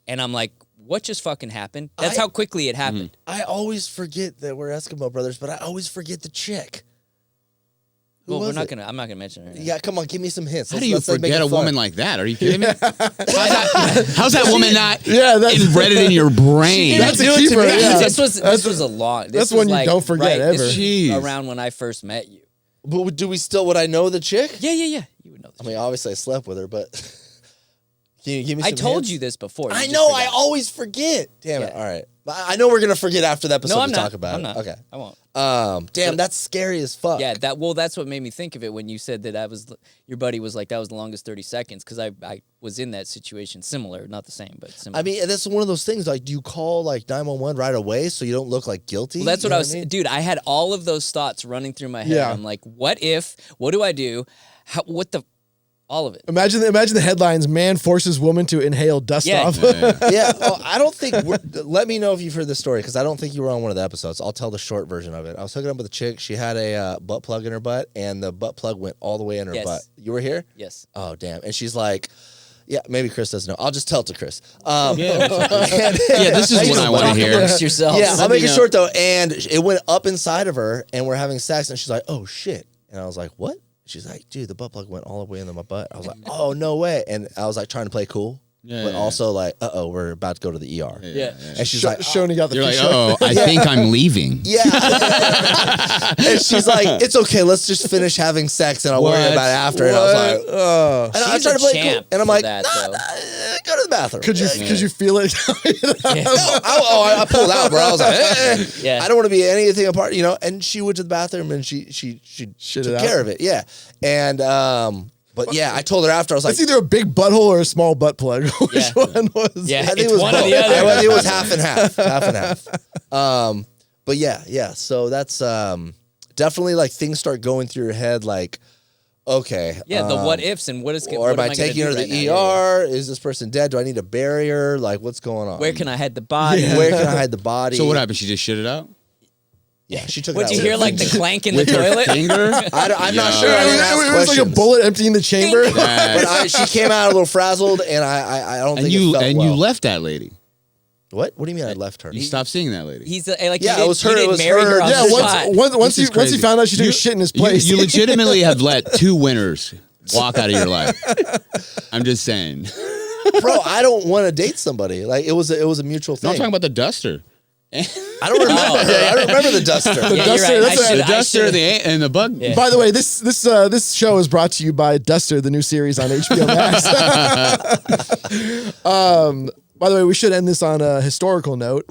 and I'm like, what just fucking happened? That's how quickly it happened. I always forget that we're Eskimo brothers, but I always forget the chick. Who was it? I'm not gonna mention her name. Yeah, come on, give me some hints. How do you Let's make forget it a fun. woman like that? Are you kidding me? How's that woman not embedded in your brain? That's a do it to keeper. me. Yeah. This was a long. That's one you don't forget ever. This was Jeez. around when I first met you. But would I know the chick? Yeah. You would know. I mean, obviously I slept with her, but can you give me some I told hints? you this before. I just know, forgot. I always forget. Damn it. Yeah. All right. I know we're going to forget after the episode No, I'm to not. talk about I'm it. not. Okay. I won't. Damn, that's scary as fuck. Yeah, that's what made me think of it when you said that your buddy was like, that was the longest 30 seconds, because I was in that situation, similar, not the same, but similar. I mean, and that's one of those things, like, do you call, like, 911 right away so you don't look, like, guilty? Well, that's You what know I was saying. Dude, I had all of those thoughts running through my head. Yeah. I'm like, what do I do? All of it. Imagine the headlines: "Man forces woman to inhale dust Yeah. off." Yeah, I don't think. Let me know if you've heard this story, because I don't think you were on one of the episodes. I'll tell the short version of it. I was hooking up with a chick. She had a butt plug in her butt, and the butt plug went all the way in her Yes. butt. You were here? Yes. Oh, damn. And she's like, yeah, maybe Chris doesn't know. I'll just tell it to Chris. Yeah, this is what I want to Talk hear. amongst yourselves. Yeah, I'll Let make me it know. short, though. And it went up inside of her, and we're having sex, and she's like, oh, shit. And I was like, what? She's like, dude, the butt plug went all the way into my butt. I was like, oh, no way. And I was like trying to play cool, but also like, uh-oh, we're about to go to the ER. Yeah. And she's like, Shoney got the You're like, fish. oh, I think I'm leaving. yeah. And she's like, it's okay, let's just finish having sex, and I'll worry about it after. And I was like, oh. and I She's tried a to play cool. champ And I'm for like, that, nah, though. go to the bathroom. Could you feel it? I pulled out, bro. I was like, Yeah. I don't want to be anything apart, you know. And she went to the bathroom and she Shit took it care out. of it, yeah. And but yeah, I told her after, I was like, It's either a big butthole or a small butt plug. Which Yeah. one was? Yeah. I think It's it was one or both. the other. I think it was half and half. But yeah. So that's definitely like things start going through your head, like, okay, Yeah, the what ifs and what is or what am I gonna taking do her to right the now? ER? Is this person dead? Do I need a barrier? Like, what's going on? Where can I hide the body? Where can I hide the body? So what happened? She just shit it out? Yeah, she took it Would out you with hear her like the finger. clank in the With her toilet? finger? I'm not Yo. sure. I didn't ask It was like a questions. bullet emptying the chamber. But she came out a little frazzled, and I don't And think it felt you well. left that lady. What? What do you mean I left her? You stopped seeing that lady. He's like, Yeah, you it was didn't- her- you it was didn't marry her- her on Yeah, the once spot. once This is once he crazy. found out she took a shit in his place. You legitimately have let two winners walk out of your life. I'm just saying. Bro, I don't want to date somebody. Like, it was a mutual No, thing. I'm talking about the duster. I don't remember her. I don't remember the duster. Yeah, you're Duster, right. that's I a- should- The I duster should- and the bug. Yeah. By the way, this show is brought to you by Duster, the new series on HBO Max. By the way, we should end this on a historical note.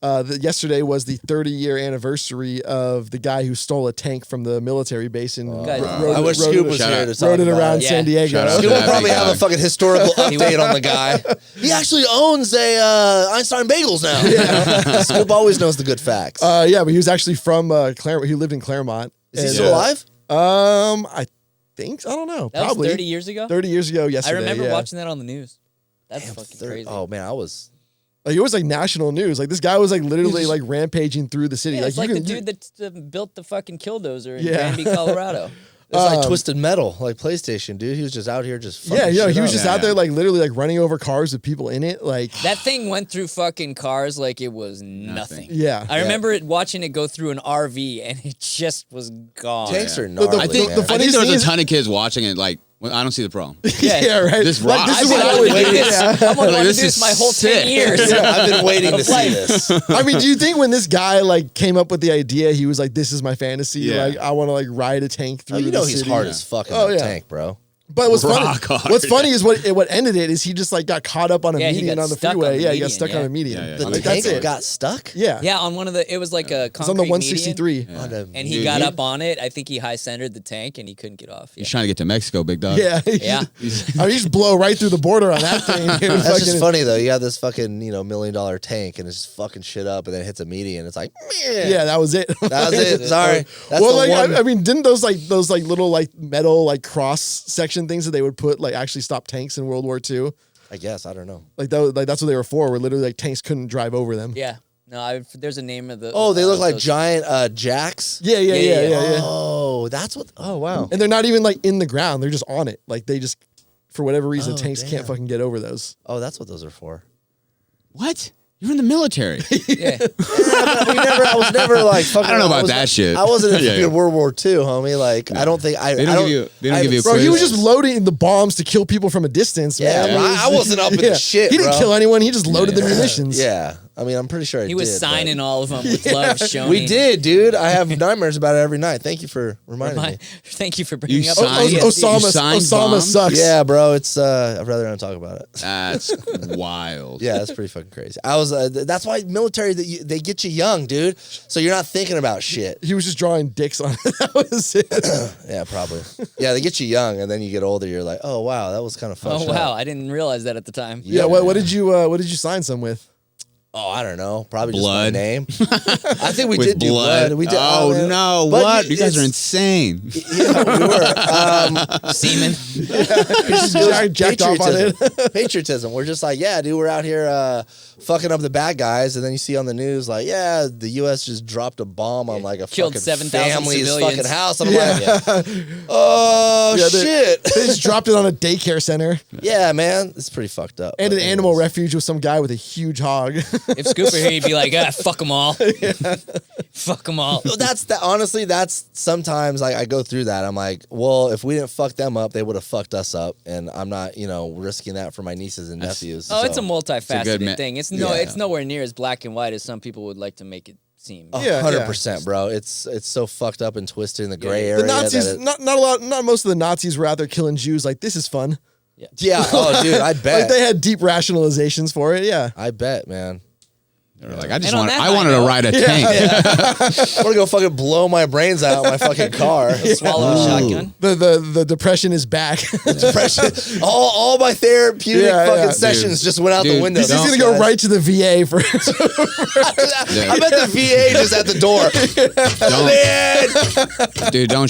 Yesterday was the 30-year anniversary of the guy who stole a tank from the military base and Guys, I wish Scoop was here to talk rode it about around it. San Yeah. Diego. Shout out Scoop to will that probably big have guy. a fucking historical update on the guy. He actually owns a Einstein Bagels now. Scoop always knows the good facts. Yeah, but he was actually from Claremont. He lived in Claremont. Is he And, still alive? I think I don't know. That Probably was 30 years ago? 30 years ago I yesterday. remember yeah. watching that on the news. That's fucking crazy. Oh man, I was. Like, it was like national news. Like, this guy was like literally like rampaging through the city. Yeah, it's like you the can- dude that built the fucking killdozer in Yeah. Granby, Colorado. It was like Twisted Metal, like PlayStation, dude. He was just out here just fucking Yeah, shit he was up. just Yeah, out there yeah. like literally like running over cars with people in it. Like, That thing went through fucking cars like it was nothing. yeah. I remember watching it go through an RV and it just was gone. Tanks are the- gnarly. I think man. the I think funniest there thing was is- a ton of kids watching it. Like, well, I don't see the problem. yeah, right. This Like, rocks. this is what I would do. Yeah. I'm Like, wanting to this do this is my whole 10 sick. years. I've been waiting to see life. this. I mean, do you think when this guy like came up with the idea, he was like, "This is my fantasy. Yeah. Like, I want to like ride a tank through." Oh, you know the he's city. hard as fuck in Oh, that yeah. tank, bro. But what's funny? Rock hard. What's funny is what ended it is he just like got caught up on a Yeah, he median got on the stuck freeway. on the Yeah, he got median, stuck yeah. on a median. Yeah, yeah. The Like, tank that's it. got stuck. Yeah, Yeah, on one of the, it was like a it's on the concrete 163. median, On a and he got up on it. I think he high centered the tank and he couldn't get off. Yeah. He's trying to get to Mexico, big dog. Yeah, Yeah. I mean, you just blow right through the border on that thing. Dude. That's Fucking- just funny though. You got this fucking $1 million tank and it's just fucking shit up, and then it hits a median. It's like, meh. Yeah, that was it. That was it. Sorry. That's well, the like one. I mean, didn't those like little like metal like cross section things that they would put like actually stop tanks in World War II? I guess I don't know. Like that, like that's what they were for. Where literally like tanks couldn't drive over them. Yeah. No, there's a name of the. Oh, they look like those- giant jacks. Yeah. Oh, that's what. Oh, wow. And they're not even like in the ground; they're just on it. Like they just, for whatever reason, Oh, tanks can't damn. fucking get over those. Oh, that's what those are for. What? You're in the military. Yeah. I was never like fucking. I don't know about was- that shit. I wasn't in Yeah, yeah. World War II, homie. Like, I don't think I. They I don't give you. They don't I give you a Bro, quiz. he was just loading the bombs to kill people from a distance. Yeah, man. bro, I wasn't up in the shit, He didn't bro. kill anyone. He just loaded the Yeah. munitions. Yeah, I mean, I'm pretty sure I He was did, but- signing all of them with love, Schoeny. We did, dude. I have nightmares about it every night. Thank you for reminding me. Thank you for bringing You up. signed- PTSD. signed Osama bombs? sucks. Yeah, bro. It's I'd rather not talk about it. That's wild. Yeah, that's pretty fucking crazy. I was. That's why military they get you young, dude. So you're not thinking about shit. He was just drawing dicks on it. That was it. Yeah, probably. Yeah, they get you young, and then you get older. You're like, oh wow, that was kind of fun. Oh wow, I didn't realize that at the time. Yeah. What did you sign some with? Oh, I don't know. Probably Blood. just my name. I think we With did do blood. We did. Oh man. no! But What? You guys it's- are insane. Yeah, we were. Semen. Jacked off on it. Patriotism. We're just like, yeah, dude, we're out here fucking up the bad guys, and then you see on the news like, yeah, the U.S. just dropped a bomb on like a Killed fucking 7,000 family's civilians. fucking house, and I'm like, oh Yeah, shit, They just dropped it on a daycare center yeah, man, it's pretty fucked up. and But an animal anyways. refuge with some guy with a huge hog. If Scoop were here, he'd be like, fuck them all. Fuck them all. Well, that's that. Honestly, that's sometimes like I go through that. I'm like, well, if we didn't fuck them up, they would have fucked us up, and I'm not, risking that for my nieces and nephews. Oh, it's a so. multifaceted thing. It's Yeah. it's nowhere near as black and white as some people would like to make it seem. Yeah. 100%, bro. It's so fucked up and twisted in the gray Yeah. area. The Nazis, that it- not most of the Nazis were out there killing Jews. Like this is fun. yeah. Oh, dude, I bet. Like they had deep rationalizations for it. Yeah. I bet, man. They were like, I just And on want. that I high wanted to note- ride a tank. I want to go fucking blow my brains out in my fucking car. Swallow a shotgun. The depression is back. Depression. All my therapeutic Yeah, fucking yeah. sessions Dude. just went out the Dude, window. He's Don't- gonna go right to the VA for. I bet the VA just at the door. Man. Dude, don't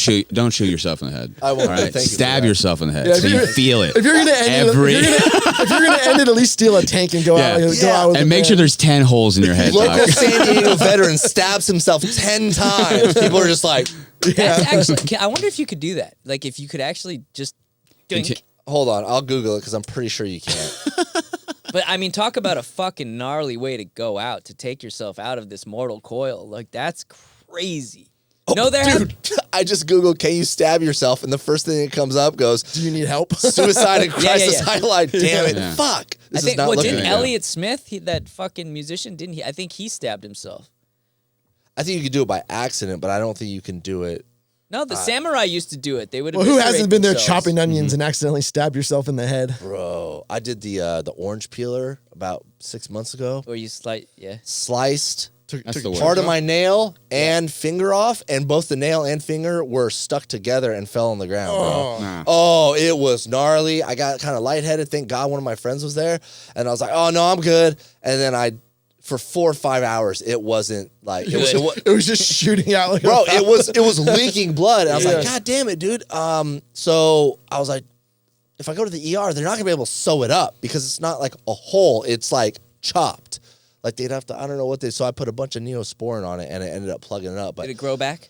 shoot yourself in the head. I won't. All right? Thank you for Stab that. yourself in the head Yeah, so if you you're- feel it. If you're gonna end Every- if you're gonna end it, at least steal a tank and go out. Go Yeah. out with and it, make man. sure there's 10 holes in your head. Local dog. San Diego veteran stabs himself 10 times. People are just like, That's actually. I wonder if you could do that. Like if you could actually just. Conti- hold on, I'll Google it because I'm pretty sure you can't. But I mean, talk about a fucking gnarly way to go out to take yourself out of this mortal coil. Like that's crazy. No, there have Dude, I just Googled, can you stab yourself? And the first thing that comes up goes, Do you need help? suicide and Yeah, crisis yeah. highlight. Damn it. Yeah. Fuck. I This think. is not Well, looking didn't good. Elliott Smith, that fucking musician, didn't he? I think he stabbed himself. I think you could do it by accident, but I don't think you can do it. No, the samurai used to do it. They would. Well, who hasn't been there themselves. chopping onions and accidentally stabbed yourself in the head? Bro, I did the orange peeler about 6 months ago. Or you slight, yeah. Sliced That's the worst. part of my nail and finger off, and both the nail and finger were stuck together and fell on the ground, bro. Nah. Oh, it was gnarly. I got kind of lightheaded. Thank God one of my friends was there. And I was like, oh, no, I'm good. And then for 4 or 5 hours, it wasn't like, it was, It was just shooting out like bro, a it was leaking blood. And I was like, Yeah. God damn it, dude. So I was like, if I go to the ER, they're not gonna be able to sew it up because it's not like a hole. It's like chopped. Like they'd have to, I don't know what so I put a bunch of Neosporin on it and it ended up plugging it up. But Did it grow back?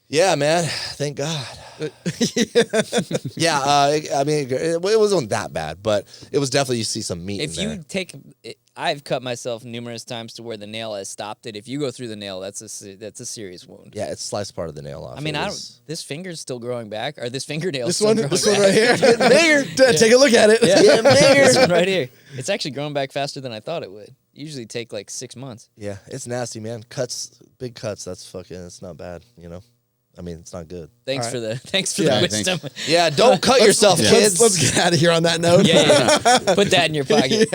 yeah, man, thank God. Yeah, I mean, it wasn't that bad, but it was definitely, you see some meat If in you there. take, I've cut myself numerous times to where the nail has stopped it. If you go through the nail, that's a serious wound. Yeah, it sliced part of the nail off. I mean, It I was- don't. This finger's still growing back, or this fingernail. This still one growing right here. bigger. Take a look at it. Yeah, bigger. this one right here. It's actually growing back faster than I thought it would. Usually take like 6 months. Yeah, it's nasty, man. Cuts, big cuts. That's fucking, it's not bad, I mean, it's not good. Thanks All for the Yeah, wisdom. Yeah, don't cut yourself, kids. Let's get out of here on that note. Yeah. Put that in your pocket.